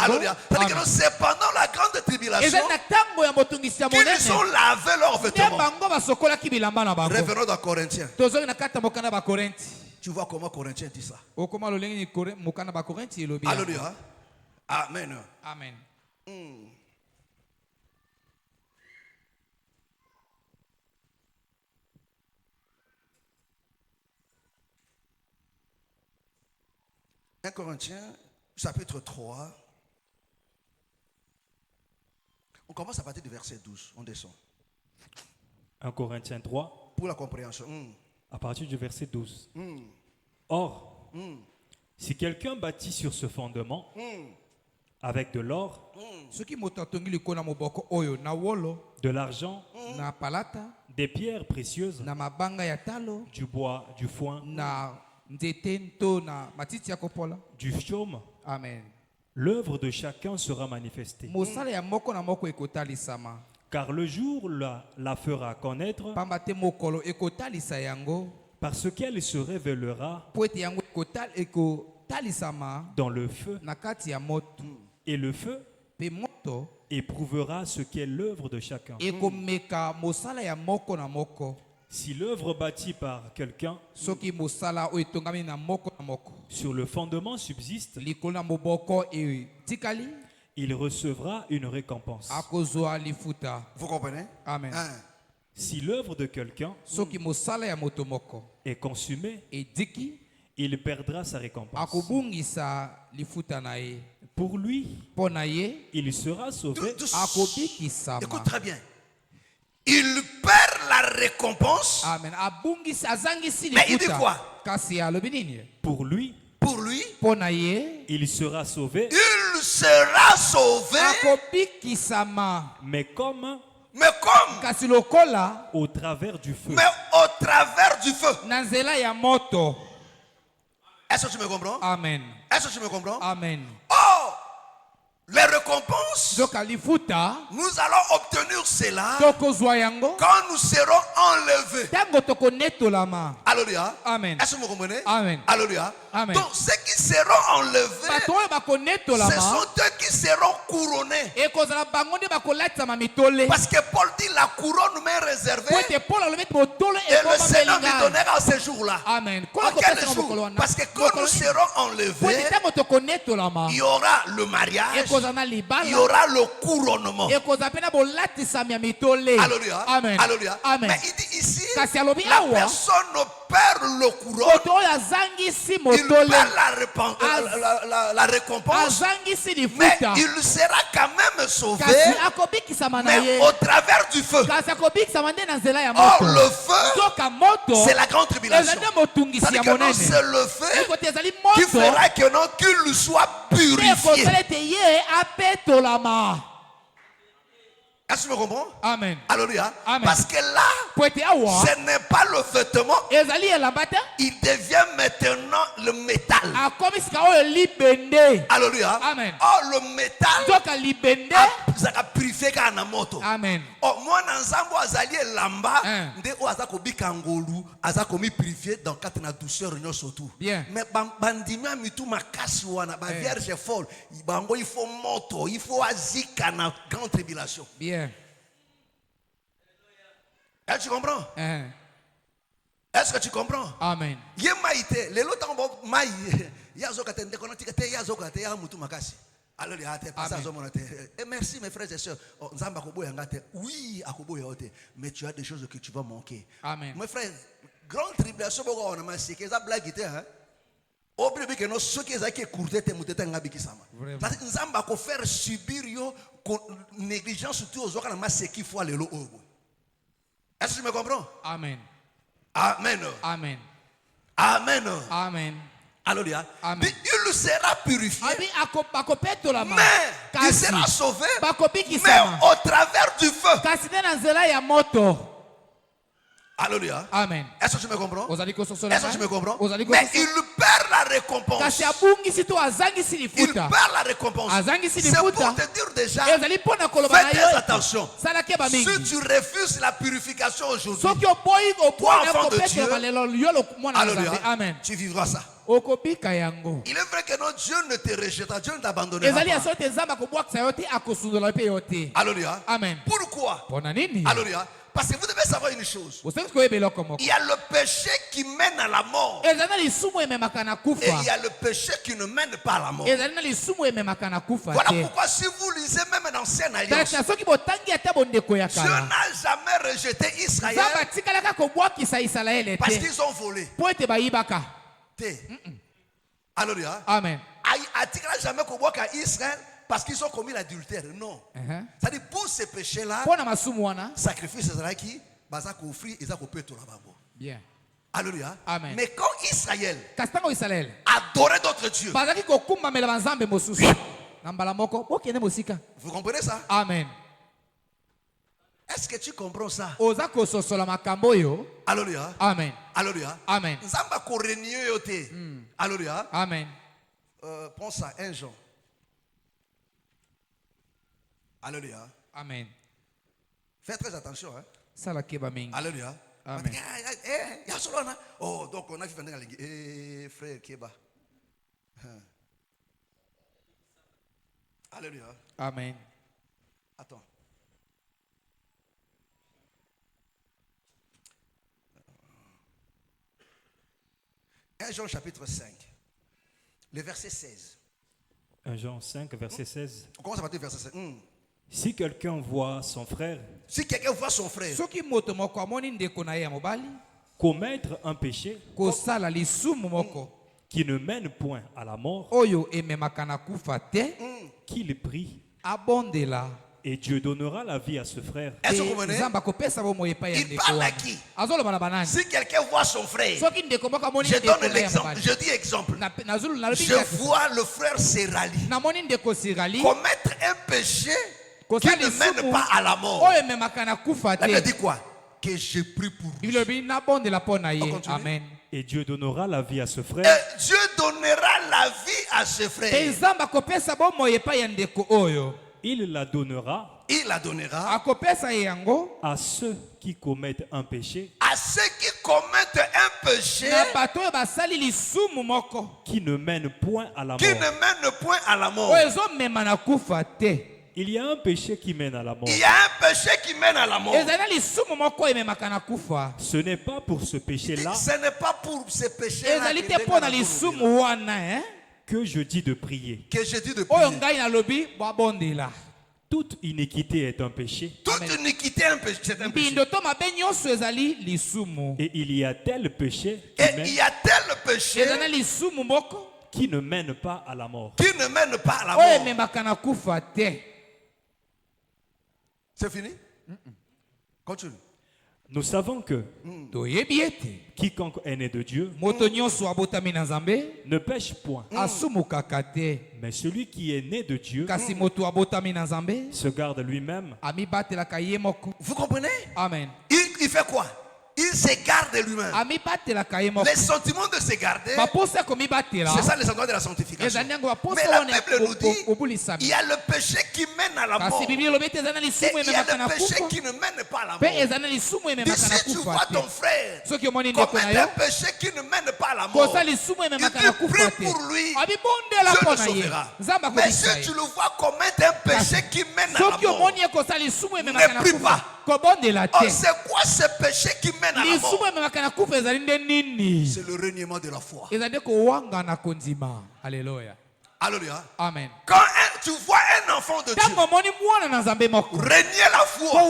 Alléluia. C'est pendant la grande tribulation qu'ils ont lavé leurs vêtements. Revenons dans Corinthiens. Tu vois comment Corinthiens dit ça? Alléluia. Amen. Amen. 1 Corinthiens, chapitre 3. On commence à partir du verset 12. On descend. 1 Corinthiens 3. Pour la compréhension. À partir du verset 12. Or, si quelqu'un bâtit sur ce fondement avec de l'or, de l'argent, des pierres précieuses, du bois, du foin, du chaume, Amen. l'œuvre de chacun sera manifestée. Car le jour la fera connaître, parce qu'elle se révélera dans le feu, et le feu éprouvera ce qu'est l'œuvre de chacun. Si l'œuvre bâtie par quelqu'un sur le fondement subsiste, il recevra une récompense. Vous comprenez? Amen. Si l'œuvre de quelqu'un est consumée, il perdra sa récompense. Pour lui, il sera sauvé. Écoute très bien. Il perd la récompense. Amen. Mais il dit quoi? Pour lui, il sera sauvé. Il sera sauvé. Mais comme au travers du feu. Mais au travers du feu. Est-ce que tu me comprends? Amen. Est-ce que tu me comprends? Amen. Oh! Les récompenses, nous allons obtenir cela quand nous serons enlevés. Alléluia. Amen. Est-ce que vous comprenez? Amen. Alléluia. Amen. Donc ceux qui seront enlevés, ce sont eux qui seront couronnés. Parce que Paul dit la couronne m'est réservée et le Seigneur lui donnera ce jour-là. Amen. Quel jour? Parce que quand nous serons enlevés, il y aura le mariage. Il y aura le couronnement. Alléluia. Alléluia. Amen. Mais il dit ici, la personne perd le courant, il perd la récompense, mais il sera quand même sauvé, mais au travers du feu. Or, le feu, c'est la grande tribulation. C'est-à-dire que non, c'est le feu qui fera que non, qu'il soit purifié. Est-ce que tu me comprends? Amen. Alléluia. Amen. Parce que là, ce n'est pas le vêtement, il devient maintenant le métal. Alléluia. Amen. Or, le métal, ça a purifié la moto. Amen. Or, moi, dans Zambo Azali et Lamba, nde o azako bikangolu, azako mi purifié dans quatre na douceur union surtout. Bien. Mais bandimia mitu makasi wana, ba vierge folle, bango il faut moto, il faut azika na grande tribulation. Bien. Est-ce que tu comprends? Est-ce que tu comprends? Amen. Yemaite, les lots en maï, yazokate, déconnecté, yazokate, yamutu makasi. Alors, il y a des passages au monde. Et merci mes frères et sœurs. Oui, mais tu as des choses que tu vas manquer. Amen. Mes frères, grande tribulation, on a massé, qu'ils ont blagué, hein? Oubliez que nous, ceux qui ont courté, parce que nous avons faire subir négligence surtout aux autres, c'est qu'il faut aller là-haut. Est-ce que tu me comprends? Amen. Amen. Amen. Amen. Amen. Alléluia. Amen. Il sera purifié. Mais il il sera sauvé. Mais au travers du feu. Alléluia. Amen. Est-ce que tu me comprends? Est-ce que tu me comprends? Mais Mais il perd la récompense. Il perd la récompense. C'est pour te dire déjà, fais très attention. Si tu refuses la purification aujourd'hui, toi enfant de Dieu, alléluia, tu vivras ça. Il est vrai que non, Dieu ne te rejettera, Dieu ne t'abandonnera pas. Alléluia. Amen. Pourquoi? Alléluia. Parce que vous devez savoir une chose. Il y a le péché qui mène à la mort. Et il y a le péché qui ne mène pas à la mort. Voilà pourquoi si vous lisez même dans l'Ancienne Alliance, Dieu n'a jamais rejeté Israël parce qu'ils ont volé. Alléluia. Amen. A-t-il jamais qu'à Israël parce qu'ils ont commis l'adultère? Non. C'est-à-dire pour ces péchés-là, sacrifice qui va offrir et ça peut tout là-bas. Bien. Alléluia. Amen. Mais quand Israël adorait d'autres dieux, vous comprenez ça? Amen. Est-ce que tu comprends ça? Alléluia. Amen. Alléluia. Amen. Alléluia. Amen. Pense à 1 Jean. Alléluia. Amen. Fais très attention. Hein? Alléluia. Amen. Oh, donc on a vu venir à l'église. Frère Keba. Alléluia. Amen. Attends. Jean chapitre 5, le verset 16. 1 Jean 5, verset 16. On commence à partir du verset 16. Si quelqu'un voit son frère, commettre un péché qui ne mène point à la mort, qu'il prie, et Dieu donnera la vie à ce frère. Est-ce que vous comprenez? Il parle à qui? Si quelqu'un voit son frère, je donne l'exemple, je dis exemple. Je vois le frère Serali commettre un péché qui ne mène pas à la mort. La Bible dit quoi? Que je prie pour lui. Amen. Et Dieu donnera la vie à ce frère. Et Dieu donnera la vie à ce frère. Il la donnera. Il la donnera à ceux qui commettent un péché. À ceux qui commettent un péché qui ne mène point à la mort. Qui ne mène point à la mort. Il y a un péché qui mène à la mort. Il y a un péché qui mène à la mort. Ce n'est pas pour ce péché-là. Ce n'est pas pour ce péché-là que je dis de prier. Que je dis de prier. Toute iniquité est un péché. Toute iniquité est un péché. C'est un péché. Et il y a tel péché qui ne mène pas à la mort. Qui ne mène pas à la mort. C'est fini? Continue. Nous savons que quiconque est né de Dieu ne pêche point. Mais celui qui est né de Dieu se garde lui-même. Vous comprenez? Amen. Il fait quoi? Il se garde lui-même. Les sentiments de se garder, c'est ça les sentiments de la sanctification. Mais la Bible nous dit, il y a le péché qui mène à la mort. Et il y a le péché qui ne mène pas à la mort. D'ici tu vois ton frère commettre un péché qui ne mène pas à la mort, il prie pour lui, Dieu le sauvera. Mais si tu le vois commettre un péché qui mène à la mort, ne prie pas. Oh, c'est quoi ce péché qui mène à la mort? C'est le reniement de la foi. Alléluia. Alléluia. Amen. Quand tu vois un enfant de Dieu renier la foi,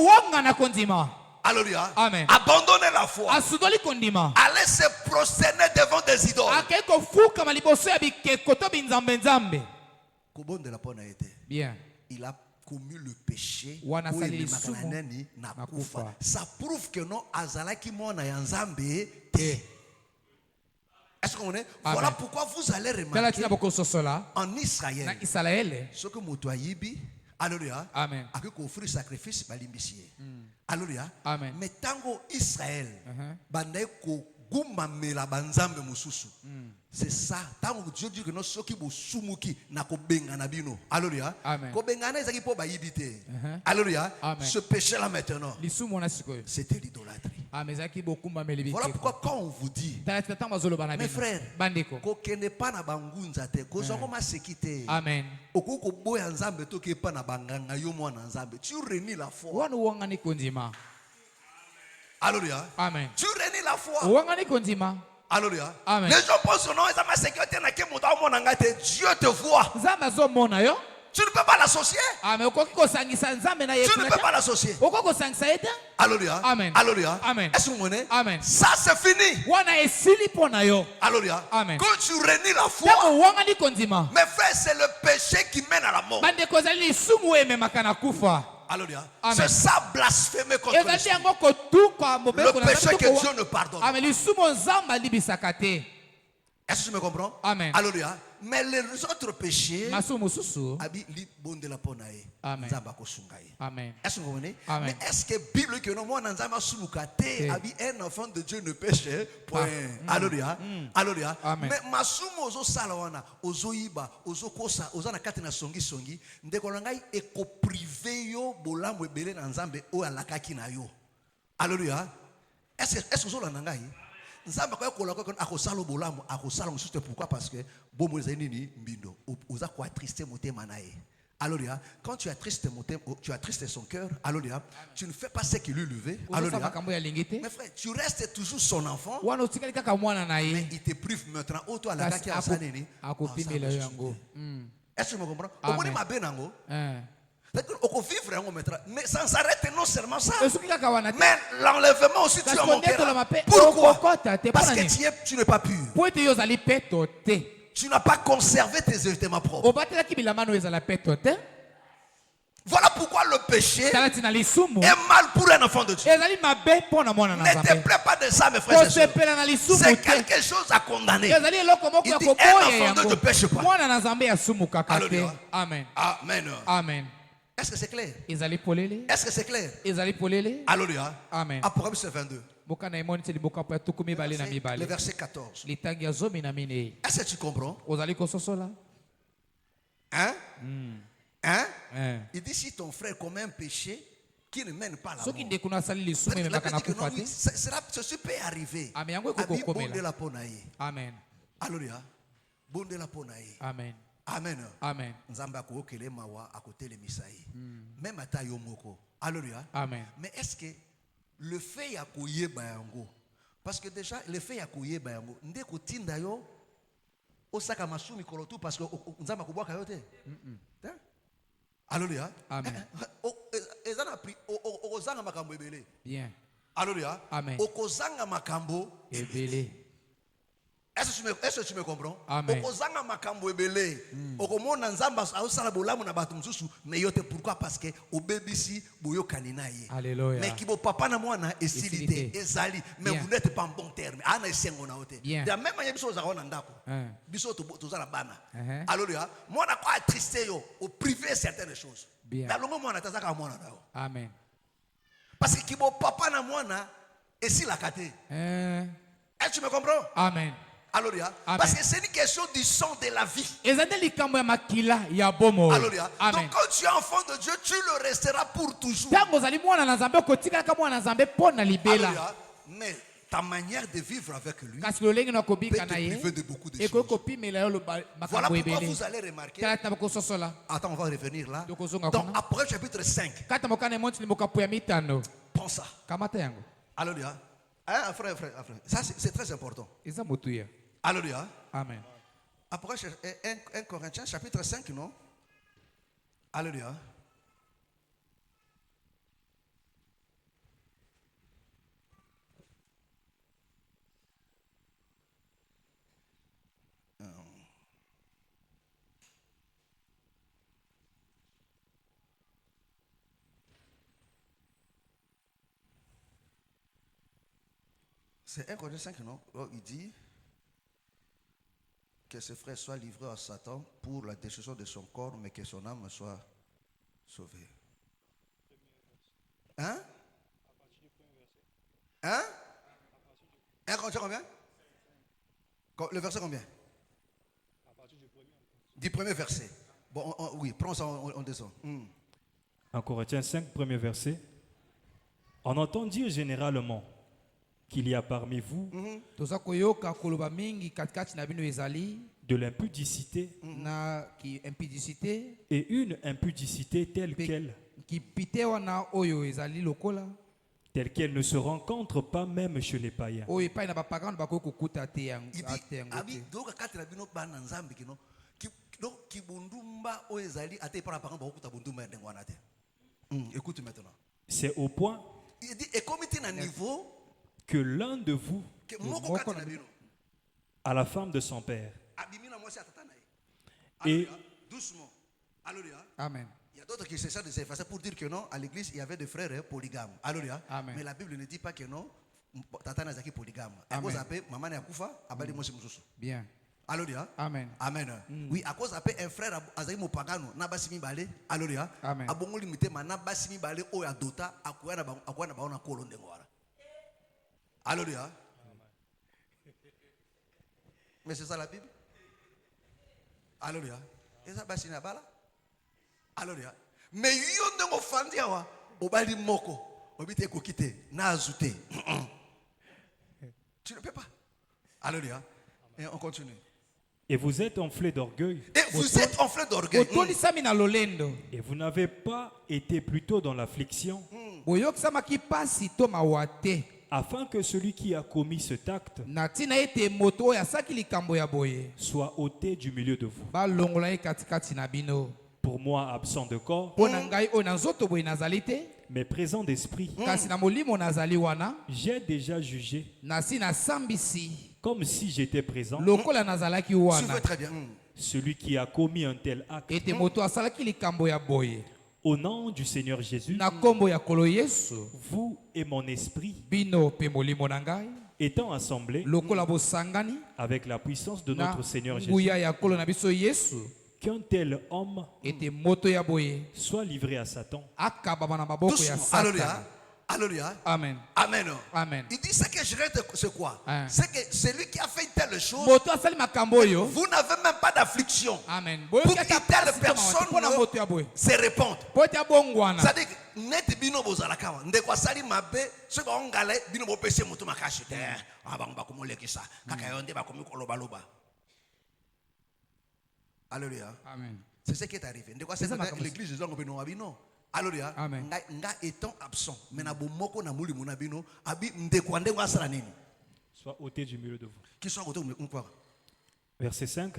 alléluia, amen, abandonner la foi, aller se prosterner devant des idoles, bien, il a commis le péché. Ça prouve que non azalaki mona ya nzambe te. Est-ce qu'on est? Voilà pourquoi vous allez remarquer en Israël, ce que Moutouayibi, alléluia, amen, a offrir sacrifice balimbisie, alléluia, amen. Mais tango Israël, bandai ko gumba mela banzambe mususu. C'est ça. Tant que Dieu dit que nous sommes sumuki na ko bengana bino. Alléluia. Ko bengana ezaki po bayibite. Alléluia. Ce péché là maintenant, c'était l'idolâtrie. Voilà pourquoi quand on vous dit, mes frères, ko kende pa na bangunza te, ko zo koma sekite. Amen. Okoko boya nzambe to ke pa na banganga yo mwana nzambe. Tu renies la foi. Alléluia. Amen. Tu renies la foi. Alléluia. Amen. Les gens pensent non, Dieu te voit. Tu ne peux pas l'associer. Tu ne peux pas l'associer. Alléluia. Amen. Alléluia. Amen. Est-ce que vous comprenez? Amen. Ça c'est fini. Alléluia. Amen. Quand tu renies la foi, mes frères, c'est le péché qui mène à la mort. Alléluia. C'est ça blasphémer contre l'esprit. Le péché que Dieu ne pardonne. Est-ce que tu me comprends? Amen. Alléluia. Mais les autres péchés, Amen. est-ce que vous comprenez? Amen. Mais est-ce que la Bible que nous un enfant de Dieu ne pêche? Point. Alléluia. Alléluia. Mais masumo ozo salawana, ozo iba, ozo kosa, ozo na kati na songi songi, ndeko ngai eko privé yo bolamwe belé na nzambe o alakaki na yo. Alléluia. Est-ce que ozo la ngai? Nzamba kwa kola kwa akosalo bolamu akosalo mususu. Pourquoi? Parce que bomo ezali nini mbindo oza kwa triste motema nae. Alléluia. Quand tu as triste tu as triste son cœur, alléluia, tu ne fais pas ce qui lui levé. Alléluia. Mais frère, tu restes toujours son enfant. Mais il te prive maintenant. Oh toi la kaki asaneni. Est-ce que tu me comprends? Au moins ma benango. Mais sans s'arrêter, non seulement ça, mais l'enlèvement aussi tu as mon cœur. Pourquoi? Parce que tu n'es pas pur. Tu n'as pas conservé tes éléments propres. Voilà pourquoi le péché est mal pour un enfant de Dieu. Ne te plains pas de ça, mes frères et sœurs. C'est quelque chose à condamner. Il dit un enfant de Dieu ne pêche pas. Alléluia. Amen. Amen. Amen. Est-ce que c'est clair? Est-ce que c'est clair? Alléluia. Amen. Apocalypse 22. Le verset 14. Est-ce que tu comprends? Hein? Hein? Il dit si ton frère commet un péché qui ne mène pas à la mort. Ceci peut arriver. Amen. Alléluia. Bonde la ponaï. Amen. Amen. Amen. Nzamba ko kele mawa akote le misaï. Même ata yomoko. Alléluia. Amen. Mais est-ce que le fait ya koye bayango, parce que déjà le fait ya koye bayango nde ko tinda yo osaka masumi kolotu parce que nzamba ko boka yo te. Alléluia. Amen. Bien. Alléluia. Amen. Okozanga makambo Ebele. Est-ce que tu me comprends? Amen. Okozanga makambo ebele. Okomona nzamba ausala bolamu na bato mususu mais yote pourquoi parce que obebisi boyo kanina ye. Alléluia. Mais kibo papa na mwana esilité ezali mais vous n'êtes pas en bon terme. Ana esengo na ote. De la même manière biso za na ndako. Biso tozala bana. Alléluia. Mwana kwa triste yo au privé certaines choses. Dans le moment mwana tazaka mwana nao. Amen. Parce que kibo papa na mwana esila kate. Est-ce que tu me comprends? Amen. Alléluia. Parce que c'est une question du sang de la vie. Alléluia. Donc quand tu es enfant de Dieu, tu le resteras pour toujours. Alléluia. Mais ta manière de vivre avec lui peut te priver de beaucoup de choses. Voilà pourquoi vous allez remarquer. Attends, on va revenir là. Donc après chapitre 5. Pense ça. Alléluia. Hein, frère. Ça c'est très important. Alléluia. Amen. Après 1 Corinthiens chapitre 5, non? Alléluia. C'est 1 Corinthiens 5, non? Oh, il dit que ce frère soit livré à Satan pour la destruction de son corps, mais que son âme soit sauvée. Hein? Hein? 1 Corinthiens combien? Le verset combien? Du premier verset. Bon, oui, prends ça, on descend. 1 Corinthiens 5, premier verset. On entend dire généralement qu'il y a parmi vous de l'impudicité et une impudicité telle qu'elle ne se rencontre pas même chez les païens. Écoute maintenant. C'est au point que l'un de vous, à la femme de son père, et doucement. Alléluia. Amen. Il y a d'autres qui essaient de s'effacer pour dire que non, à l'église il y avait des frères polygames. Alléluia. Mais la Bible ne dit pas que non, tata nazaki polygame. Bien. Alléluia. Amen. Amen. Oui, à cause d'après un frère azaki mopagano na basimi balé. Alléluia. Amen. Abongo limité na basimi balé o ya dota akuya na baona kolonde ngwara. Alléluia. Mais c'est ça la Bible. Alléluia. Et ça basina bala. Alléluia. Mais yonde ngo fandia wa obali moko obite kokite na azute. Tu ne peux pas. Alléluia. Et on continue. Et vous êtes enflé d'orgueil. Et vous êtes enflé d'orgueil. Et vous n'avez pas été plutôt dans l'affliction. Afin que celui qui a commis cet acte soit ôté du milieu de vous. Pour moi, absent de corps, mais présent d'esprit, j'ai déjà jugé comme si j'étais présent. Très bien. Celui qui a commis un tel acte, au nom du Seigneur Jésus, vous et mon esprit, étant assemblés avec la puissance de notre Seigneur Jésus, qu'un tel homme soit livré à Satan. Alléluia. Alléluia. Amen. Amen. Amen. Il dit ce que je reste, c'est quoi? C'est que celui qui a fait une telle chose, vous n'avez même pas d'affliction. Amen. Pour qu'une telle personne se répande. C'est-à-dire net bino bozalaka ndeko asali mabe ce ko ngale bino bopese mutu makashi te abangu bakomolekisa kaka yonde bakomi koloba loba. Alléluia. Amen. C'est ce qui est arrivé. Ndeko asali l'église de Bino abino. Alléluia. Nga étant absent, mais na bomoko na muli muna bino abi ndeko ndeko asala nini? Soit ôté du milieu de vous. Qui soit ôté ou quoi? Verset 5.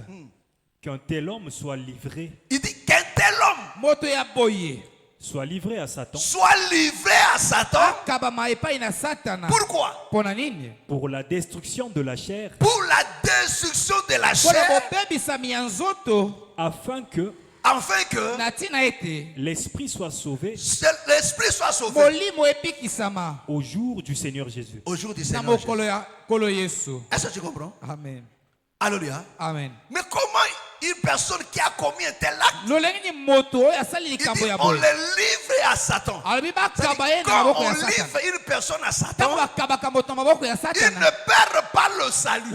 Qu'un tel homme soit livré. Il dit qu'un tel homme soit livré à Satan. Soit livré à Satan. Pourquoi? Pour la destruction de la chair. Pour la destruction de la chair. Afin que l'esprit soit sauvé. L'esprit soit sauvé. Au jour du Seigneur Jésus. Au jour du Seigneur Jésus. Est-ce que tu comprends? Amen. Alléluia. Amen. Mais comment une personne qui a commis un tel acte, on le livre à Satan? Quand on livre une personne à Satan, il ne perd pas le salut.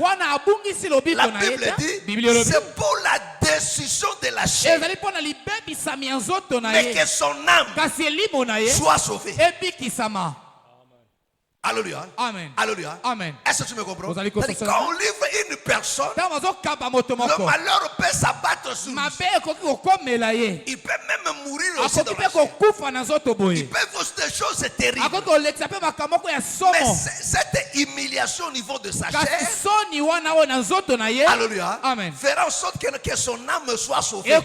La Bible dit, c'est pour la destruction de la chair, mais que son âme soit sauvée. Alléluia. Amen. Alléluia. Amen. Est-ce que tu me comprends? Quand on livre une personne, le malheur peut s'abattre sur lui. Il peut même mourir aussi dans la chair. Il peut faire des choses terribles. Mais cette humiliation au niveau de sa chair, alléluia, fera en sorte que son âme soit sauvée.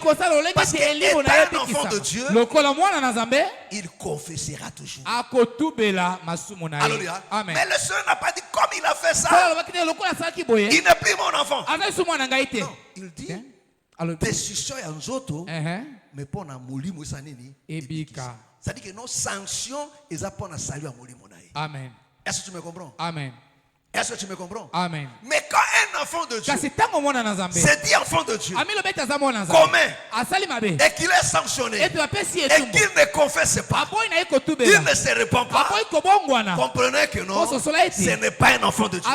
Parce qu'il est un enfant de Dieu, il confessera toujours. Alléluia. Amen. Mais le Seigneur n'a pas dit comme il a fait ça, il n'est plus mon enfant. Non, il dit destruction ya nzoto mais pour na molimo sa nini ebika. C'est-à-dire que nos sanctions ils apprennent à saluer à molimo na. Amen. Est-ce que tu me comprends? Amen. Est-ce que tu me comprends? Amen. Mais quand un enfant de Dieu c'est dit enfant de Dieu commun et qu'il est sanctionné et qu'il ne confesse pas, il ne se répand pas, comprenez que non, ce n'est pas un enfant de Dieu. Il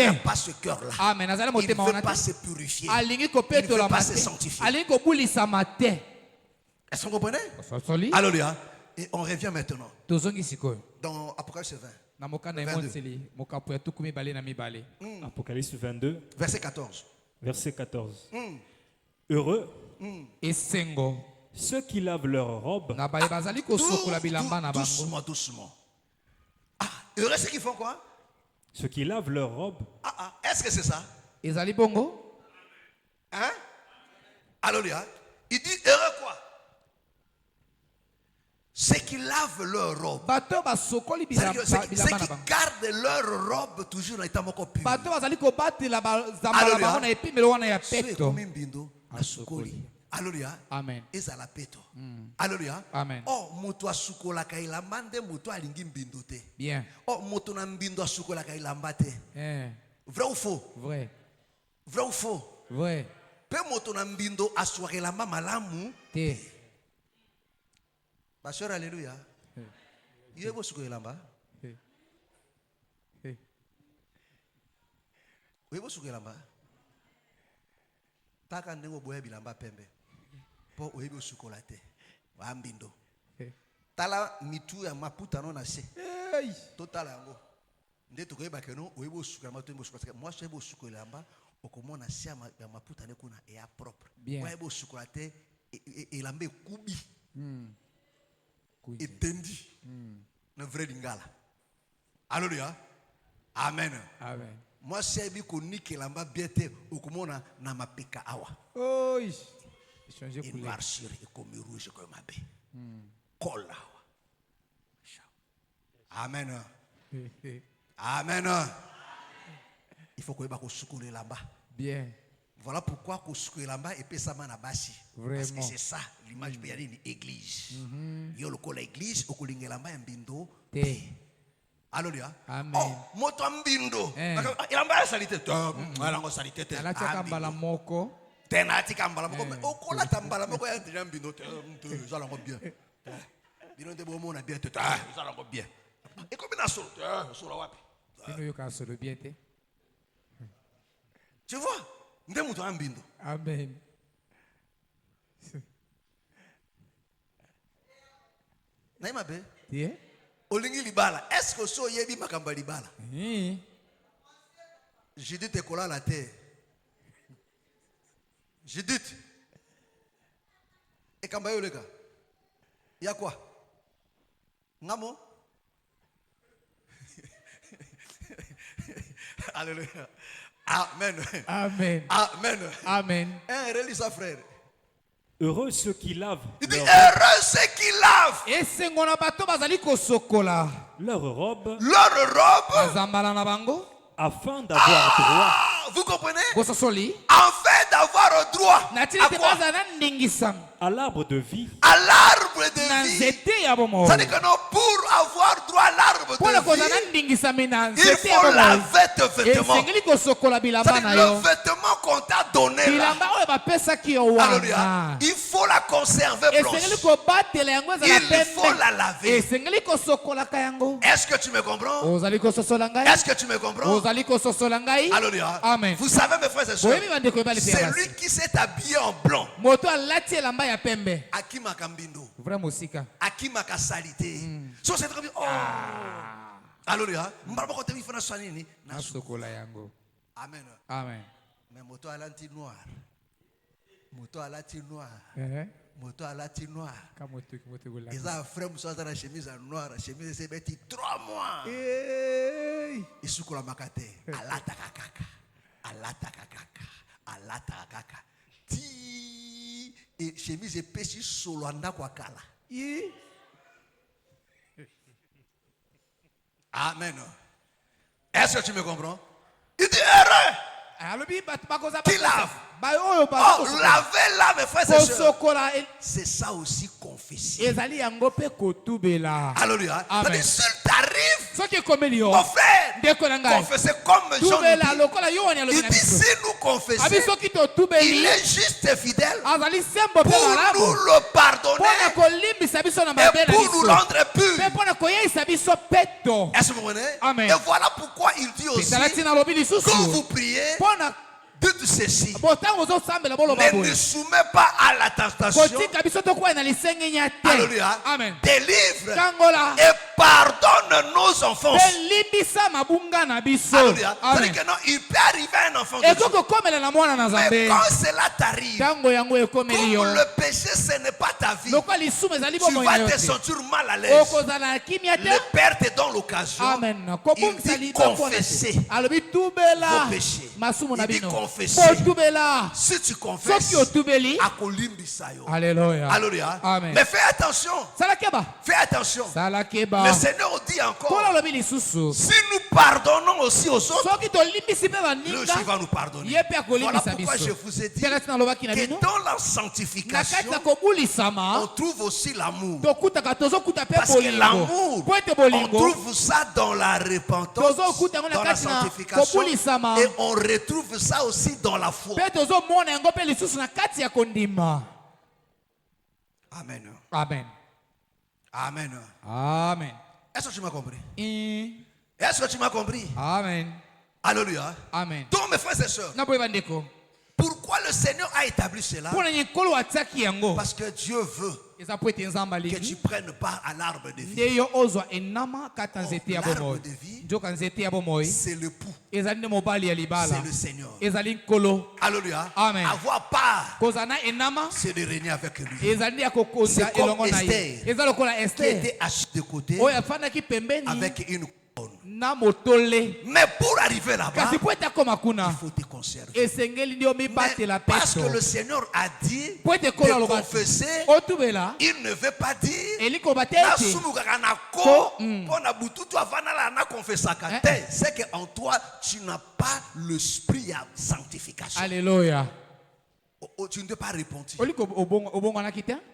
n'a pas ce cœur-là. Il ne veut pas se purifier. Il ne veut pas se sanctifier. Est-ce que vous comprenez? Alléluia. Et on revient maintenant dans Apocalypse 20. Apocalypse 22. Verset 14. Verset 14. Heureux ceux qui lavent leurs robes. Doucement, doucement. Ah, heureux ceux qui font quoi? Ceux qui lavent leurs robes. Est-ce que c'est ça? Hein? Alléluia. Il dit heureux quoi? Ceux qui lavent leur robe. Ceux qui gardent leur robe toujours en étant encore pur. Alléluia. Amen. Ezala peto. Alléluia. Amen. Oh, moto asukola kailamba nde moto alingi mbindo te. Bien. Oh, moto na mbindo asukola kailamba te. Vrai ou faux? Vrai. Vrai ou faux? Vrai. Pe moto na mbindo asukelamba malamu te. Pasteur, alléluia. Il est beau asukelamba. Oui, beau asukelamba. Taka ndengo boya bilamba pembe. Po oyebi osukola te. Wa mbindo. Tala mitu ya maputa no na se. Totala yango. Nde tokoyeba ke no oyebi osukola mato oyebi osukola. Moi je oyebi osukola yamba okomona se ya maputa ne kuna e ya propre. Oyebi osukola te elamba ekubi. Etendi. Na vrai lingala. Alléluia. Amen. Amen. Moi c'est bi ko nikelamba biete okomona na mapeka awa. Une marchure est comme rouge comme ma baie. Colle. Amen. Amen. Il faut que vous soyez là-bas. Bien. Voilà pourquoi vous soyez là-bas et puis ça m'a basi. Parce que c'est ça l'image de l'église. Il y a l'église au colingue là-bas un bindo. Alléluia. Amen. Oh, moto ambindo. Il a pas salité. Alors on salité. La chakambala moko. Tenati kambala moko. O kola tambala moko ya déjà ambindo. Ça l'en bien. Bino de bon mona bien. Ça l'en bien. Et comme na solo. Solo wapi. Sino yo ka solo bien te. Tu vois? Nde moto ambindo. Amen. Naima be. Tie? Olingi libala. Est-ce que so yebi makamba libala? Judith ekola la terre. Judith. Et kamba yo leka. Ya quoi? Ngamo? Alléluia. Amen. Amen. Amen. Amen. Un relis sa frère. Heureux ceux qui lavent. Il dit heureux ceux qui lavent leur robe. Afin d'avoir droit. Vous comprenez? Afin d'avoir droit à l'arbre de vie. À l'arbre de vie. C'est-à-dire que non, pour avoir droit à l'arbre de vie, il faut laver tes vêtements. C'est-à-dire le vêtement qu'on t'a donné là, alléluia, il faut la conserver blanche. Il faut la laver. Est-ce que tu me comprends? Est-ce que tu me comprends? Alléluia. Amen. Vous savez mes frères et sœurs, c'est lui qui s'est habillé en blanc. Akima kambindo. Vraiment sika. Akima kasalite. So c'est très bien. Oh. Alléluia. Mbaba kote mi fana sanini na sokola yango. Amen. Amen. Mais moto alati noir. Moto alati noir. Moto alati noir. Ils ont frère muso na chemise noire, chemise c'est beti 3 mois. Et sukola makate. Alata kakaka. Alata kakaka. Alata kakaka. Ti et chemise épaisse solo anda kwa kala. Amen. Est-ce que tu me comprends? Il dit heureux qui lave. Oh, laver là, mes frères et sœurs. C'est ça aussi confesser. Alléluia. C'est-à-dire, s'il t'arrive, mon frère, confesser comme Jean dit. Il dit, si nous confessons, il est juste et fidèle pour nous le pardonner et pour nous rendre purs. Est-ce que vous comprenez? Et voilà pourquoi il dit aussi, quand vous priez, dites ceci, ne nous soumets pas à la tentation. Alléluia. Délivre et pardonne nos offenses. Alléluia. C'est-à-dire que non, il peut arriver un enfant de Dieu. Mais quand cela t'arrive, comme le péché ce n'est pas ta vie, tu vas te sentir mal à l'aise. Le Père te donne l'occasion. Il dit confesser vos péchés. Il dit confesser. Si tu confesses, Alléluia. Alléluia. Amen. Mais fais attention. Fais attention. Le Seigneur dit encore, si nous pardonnons aussi aux autres, lui aussi va nous pardonner. Voilà pourquoi je vous ai dit que dans la sanctification, on trouve aussi l'amour. Parce que l'amour, on trouve ça dans la repentance, dans la sanctification, et on retrouve ça aussi dans la foi. Amen. Amen. Amen. Amen. Est-ce que tu m'as compris? Est-ce que tu m'as compris? Amen. Alléluia. Amen. Donc mes frères et sœurs, pourquoi le Seigneur a établi cela? Parce que Dieu veut que tu prennes part à l'arbre de vie. L'arbre de vie, c'est le pouls. C'est le Seigneur. Alléluia. Amen. Avoir part, c'est de régner avec lui. C'est comme Esther qui était assise de côté avec une couronne. Mais pour arriver là-bas, il faut te conserver. Mais parce que le Seigneur a dit de confesser, il ne veut pas dire c'est qu'en toi tu n'as pas l'esprit à sanctification. Alléluia. Tu ne peux pas répondre.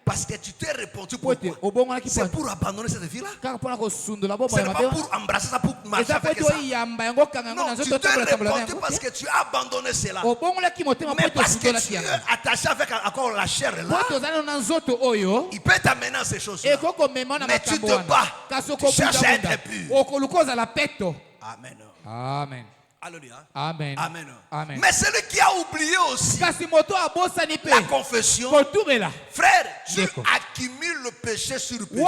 Parce que tu t'es répondu pourquoi? C'est pour abandonner cette vie-là. Ce n'est pas pour embrasser ça, pour marcher avec ça. Non, tu t'es répondu parce que tu as abandonné cela. Mais parce que tu es attaché avec encore la chair là, il peut t'amener à ces choses-là. Mais tu te bats. Tu cherches à être pur. Amen. Amen. Alléluia. Amen. Amen. Amen. Mais celui qui a oublié aussi la confession, frère, tu accumules le péché sur le péché.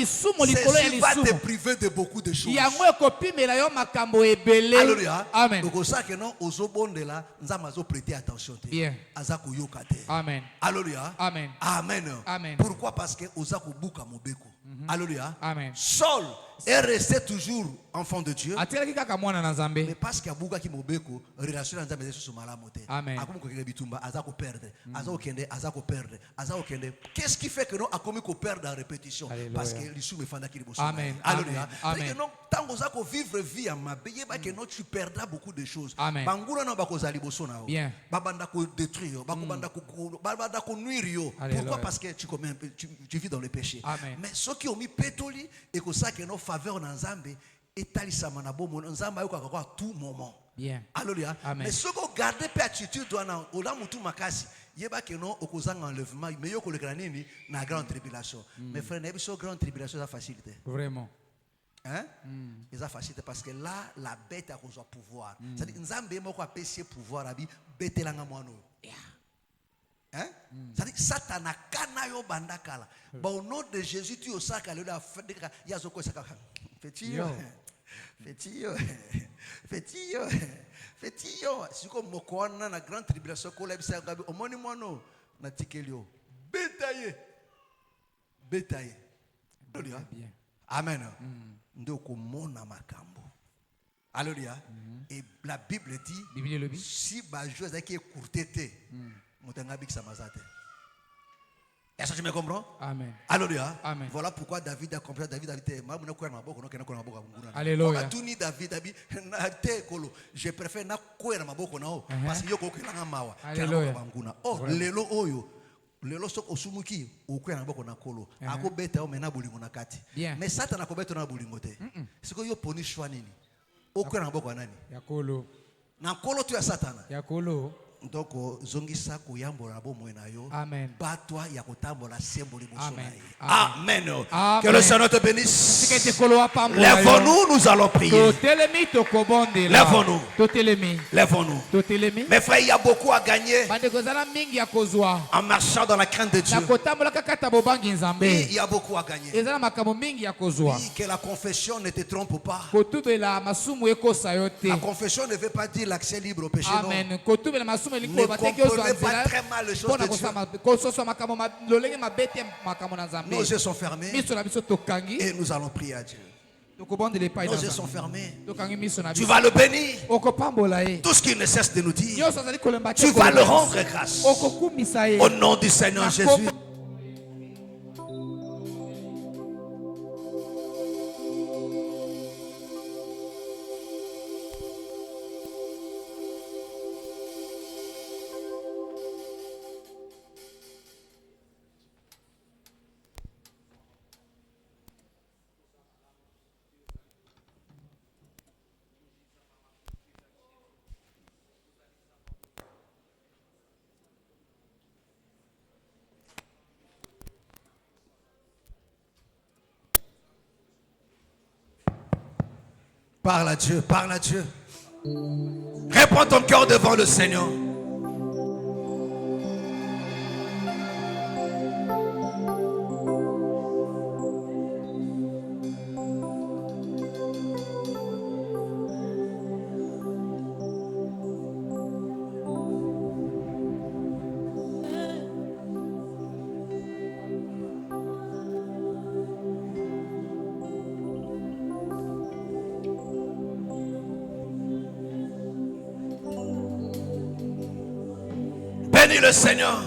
Ceci va te priver de beaucoup de choses. Alléluia. Amen. Donc ça que non, aux obondes là, nous avons prêté attention. Amen. Alléluia. Amen. Amen. Amen. Pourquoi? Parce que Ozaku buka mobeko. Alléluia. Amen. Saul est resté toujours enfant de Dieu. Mais parce qu'il y a beaucoup qui m'ont relation dans les choses Amen. Qu'est-ce qui fait que nous avons perdre en répétition? Parce que les sous me font qu'il est Amen. Alléluia. Amen. Tant que vivre vie à ma béye, tu perdras beaucoup de choses. Amen. Bien. Détruire, pourquoi? Parce que tu vis dans le péché. Amen. Mais ceux qui ont mis pétoli et que ça que nos faveurs dans Zambé et talisama na bomo Nzamba yo kakwa tout moment. Bien. Alléluia. Amen. Mais ceux qui gardent pas attitude dans ola mutu makasi yeba que non okozanga enlèvement mais yo ko le granini na grande tribulation. Mes frères, n'est pas grande tribulation ça facilité. Vraiment. Hein? Ils ont facilité parce que là la bête a besoin pouvoir. C'est-à-dire Nzambe moko a péché pouvoir abi bête langa mwano. Hein? C'est-à-dire Satan a kanayo bandakala. Au nom de Jésus tu osaka le da yazoko saka. Petit si comme mokwana na grande tribulation ko lebisa gabi omoni mwano na tikelio. Betaye. Alléluia. Amen. Ndoko mona makambo. Alléluia. Et la Bible dit si bajo qui est courtété motanga bik samazate. Est-ce que tu me comprends? Amen. Alléluia. Amen. Voilà pourquoi David a compris. David a dit Alléluia. Je préfère na kwera maboko nao parce que yoko kelanga mawa. Alléluia. Oh lelo oyo lelo sok osumuki okwera maboko na kolo ako beta o mena bolingo na kati. Mais Satan akobeta na bolingo te. Siko yo punishwa nini? Okwera maboko nani? Ya kolo. Na kolo tu ya Satana. Ya kolo. Donc zongisa kuyambola bomo na yo. Amen. Batwa ya kotambola semboli boso na ye. Amen. Amen. Que le Seigneur te bénisse. Lève-nous, nous allons prier. Lève-nous. Lève-nous. Mes frères, il y a beaucoup à gagner en marchant dans la crainte de Dieu. Oui, il y a beaucoup à gagner. Oui, que la confession ne te trompe pas. La confession ne veut pas dire l'accès libre au péché. Amen. Ne comprenez pas très mal les choses de Dieu. Nos yeux sont fermés et nous allons prier à Dieu. Nos yeux sont fermés. Tu vas le bénir. Tout ce qu'il ne cesse de nous dire, tu vas le rendre grâce. Au nom du Seigneur Jésus. Parle à Dieu, parle à Dieu. Réponds ton cœur devant le Seigneur. Bénis le Seigneur.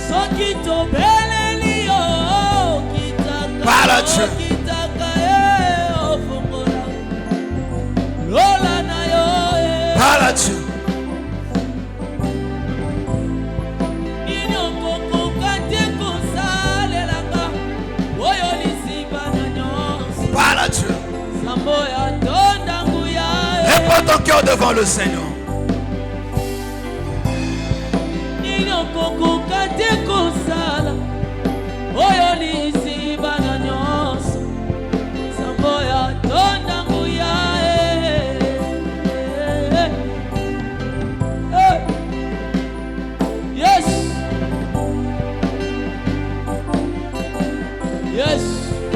Soki to beleli yo Dieu. Parle à Dieu. Parle à Dieu. Réponds ton cœur devant le Seigneur. Yes.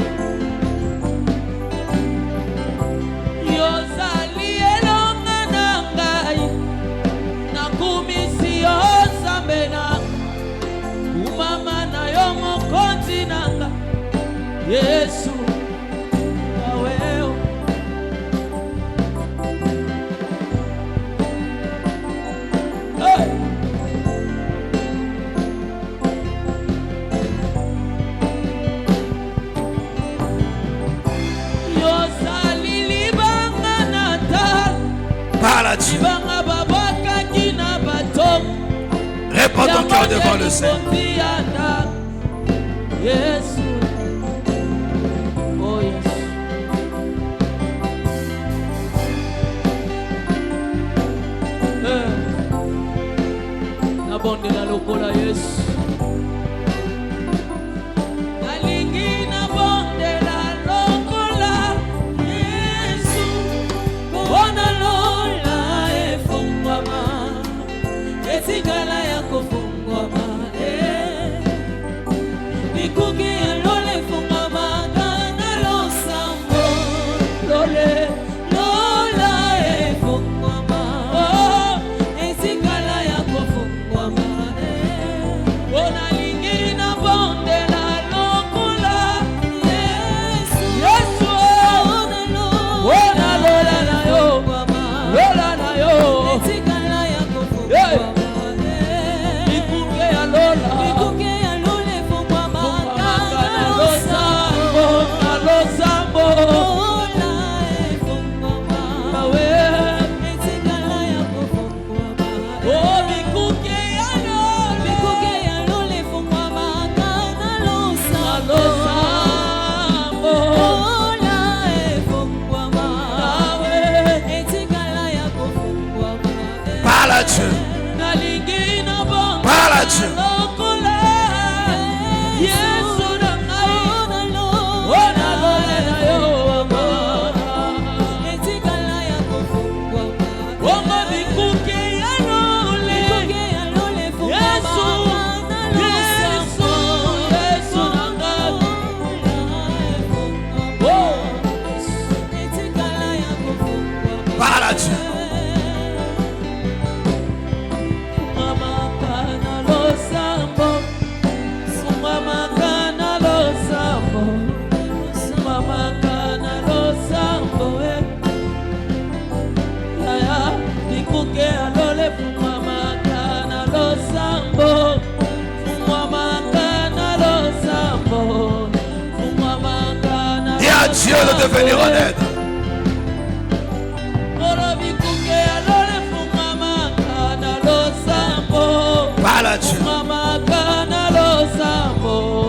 Yesu aweo hey. Yosali libanga natal. Parle à Dieu. Réponds ton cœur devant le Seigneur. Yesu. Bonde la lokola Yesu. Nalingi na bonde la lokola Yesu. Bona lola efungwama. Esigala ya kufungwama. Nikuki ya lole fungwama. Kana lo sambo. Lole. Parle à Dieu. Parle à Dieu. Parle à Dieu. Dis à Dieu de devenir honnête. Parle à Dieu.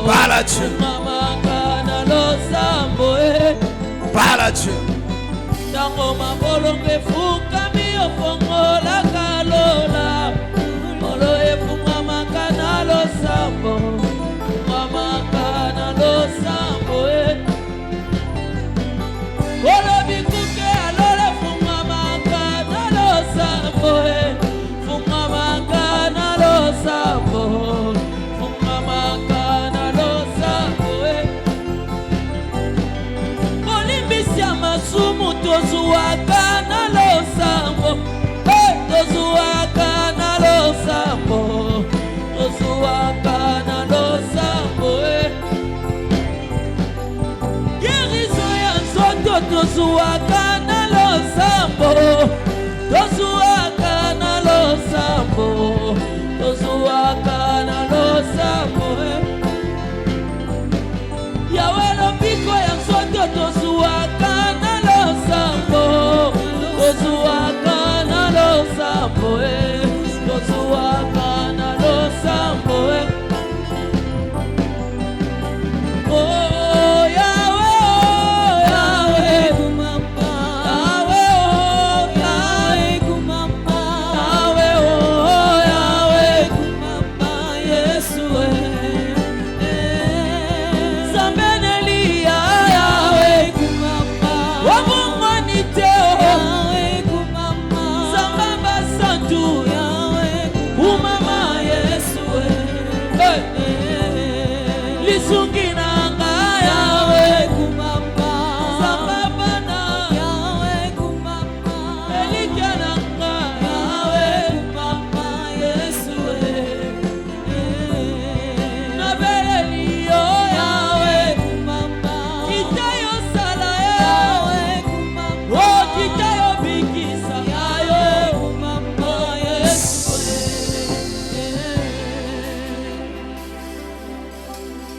Parle à Dieu. Parle à Dieu.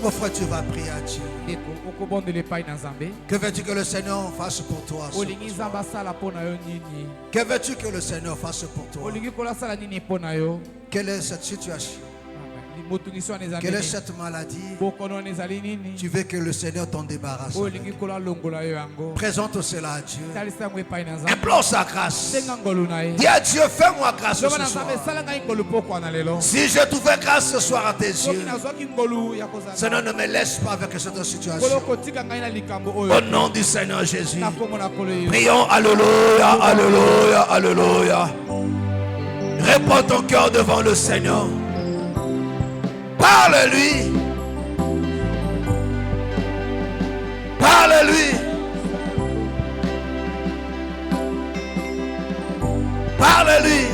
Pourquoi tu vas prier à Dieu? Que veux-tu que le Seigneur fasse pour toi? Que veux-tu que le Seigneur fasse pour toi? Quelle est cette situation? Quelle est cette maladie? Tu veux que le Seigneur t'en débarrasse? Présente cela à Dieu. Implore sa grâce. Dis à Dieu, fais-moi grâce ce soir. Si je te fais grâce ce soir à tes yeux, Seigneur, ne me laisse pas avec cette situation. Au nom du Seigneur Jésus. Prions, alléluia, alléluia, alléluia. Réponds ton cœur devant le Seigneur. Parle-lui. Parle-lui. Parle-lui.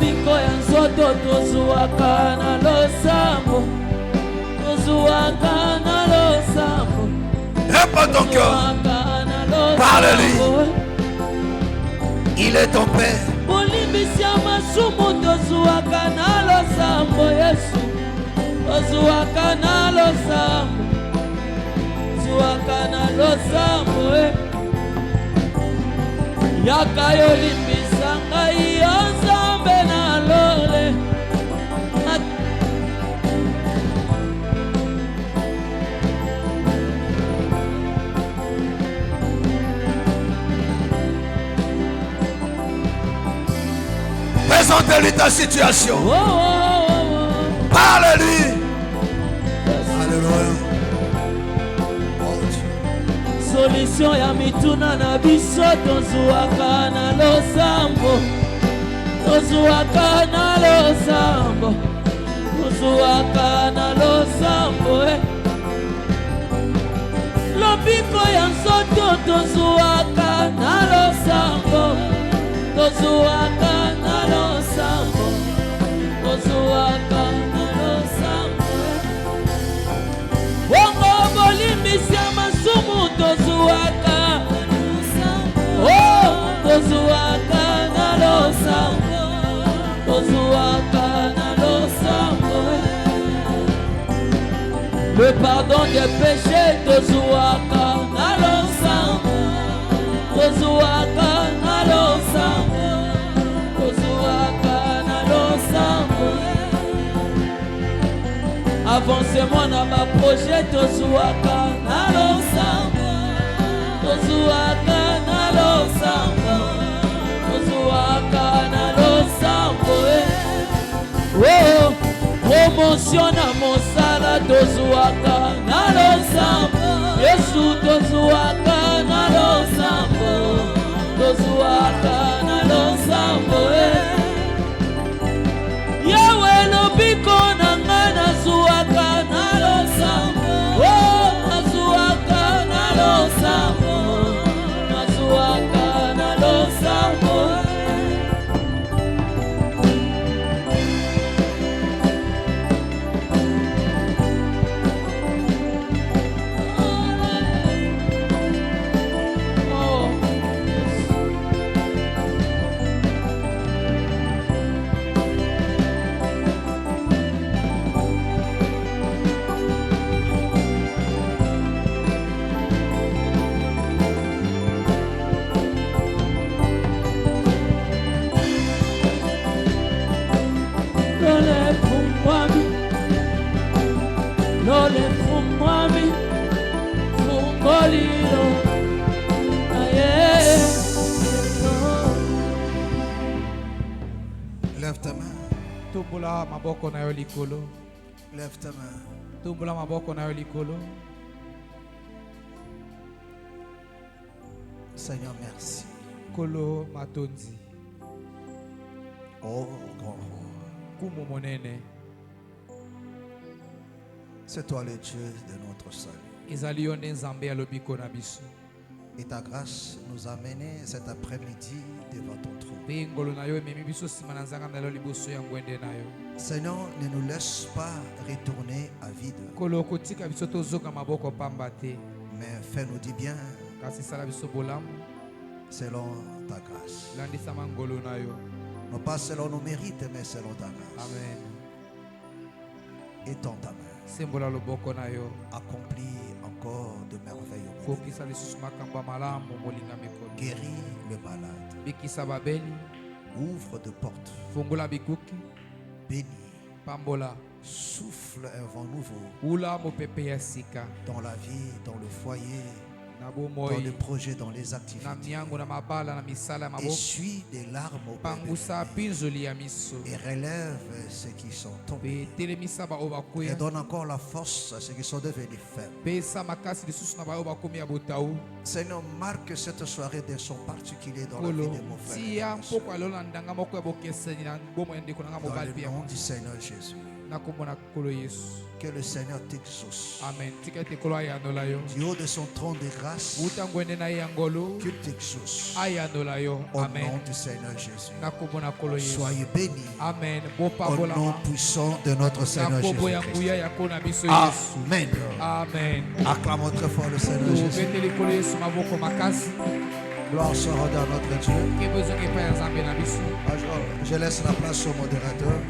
Biko ya nzoto tozuaka na losambo. Tozuaka na losambo. Réponds ton cœur. Parle-lui. Il est ton Père. Bolimbisi ya masumu tozuaka na losambo Yesu. Tozuaka na losambo. Tozuaka na losambo Yaka yo limbisa ngai yo Nzambe na lole. Présente-lui ta situation. Parle-lui. Alléluia. Solution ya mituna na biso tozuaka na losambo. Tozuaka na losambo. Tozuaka na losambo Lobiko ya nzoto tozuaka na losambo. Tozuaka na losambo. Tozuaka na losambo Bongo bolimbisi ya masumu tozuaka. Oh, tozuaka na losambo. Tozuaka na losambo Le pardon des péchés tozuaka na losambo. Tozuaka na losambo. Tozuaka na losambo Avancement na ba projet tozuaka na losambo. Tozuaka na losambo. Tozuaka na losambo Oh, promotion na mosala tozuaka na losambo. Yesu tozuaka na losambo. Tozuaka na losambo Yawe lobiko na nga nazuaka na losambo. Oh, nazuaka na losambo. Nazuaka na losambo ta main. Tumbula maboko na yo likolo. Lève ta main. Tumbula maboko na yo likolo. Seigneur, merci. Kolo matonzi. Oh, grand roi. Kumu monene. C'est toi le Dieu de notre salut. Ezali yo nzambe ya lobiko na biso. Et ta grâce nous a menés cet après-midi devant ton trône. Seigneur, ne nous laisse pas retourner à vide. Mais fais-nous du bien selon ta grâce. Non pas selon nos mérites, mais selon ta grâce. Amen. Étends ta main. Accomplis encore de merveilles. Guéris le malade. Ouvre de portes. Bénis. Souffle un vent nouveau dans la vie, dans le foyer, dans les projets, dans les activités. Essuie des larmes au bébé et relève ceux qui sont tombés. Et donne encore la force à ceux qui sont devenus faibles. Seigneur, marque cette soirée d'un son particulier dans la vie de mon frère. Dans le nom du Seigneur Jésus. Que le Seigneur t'exauce. Amen. Du haut de son trône de grâce, qu'il t'exauce. Au nom du Seigneur Jésus. Soyez bénis. Amen. Au nom puissant de notre Seigneur Jésus. Amen. Amen. Acclamons très fort le Seigneur Jésus. Gloire sera dans notre Dieu. Je laisse la place au modérateur.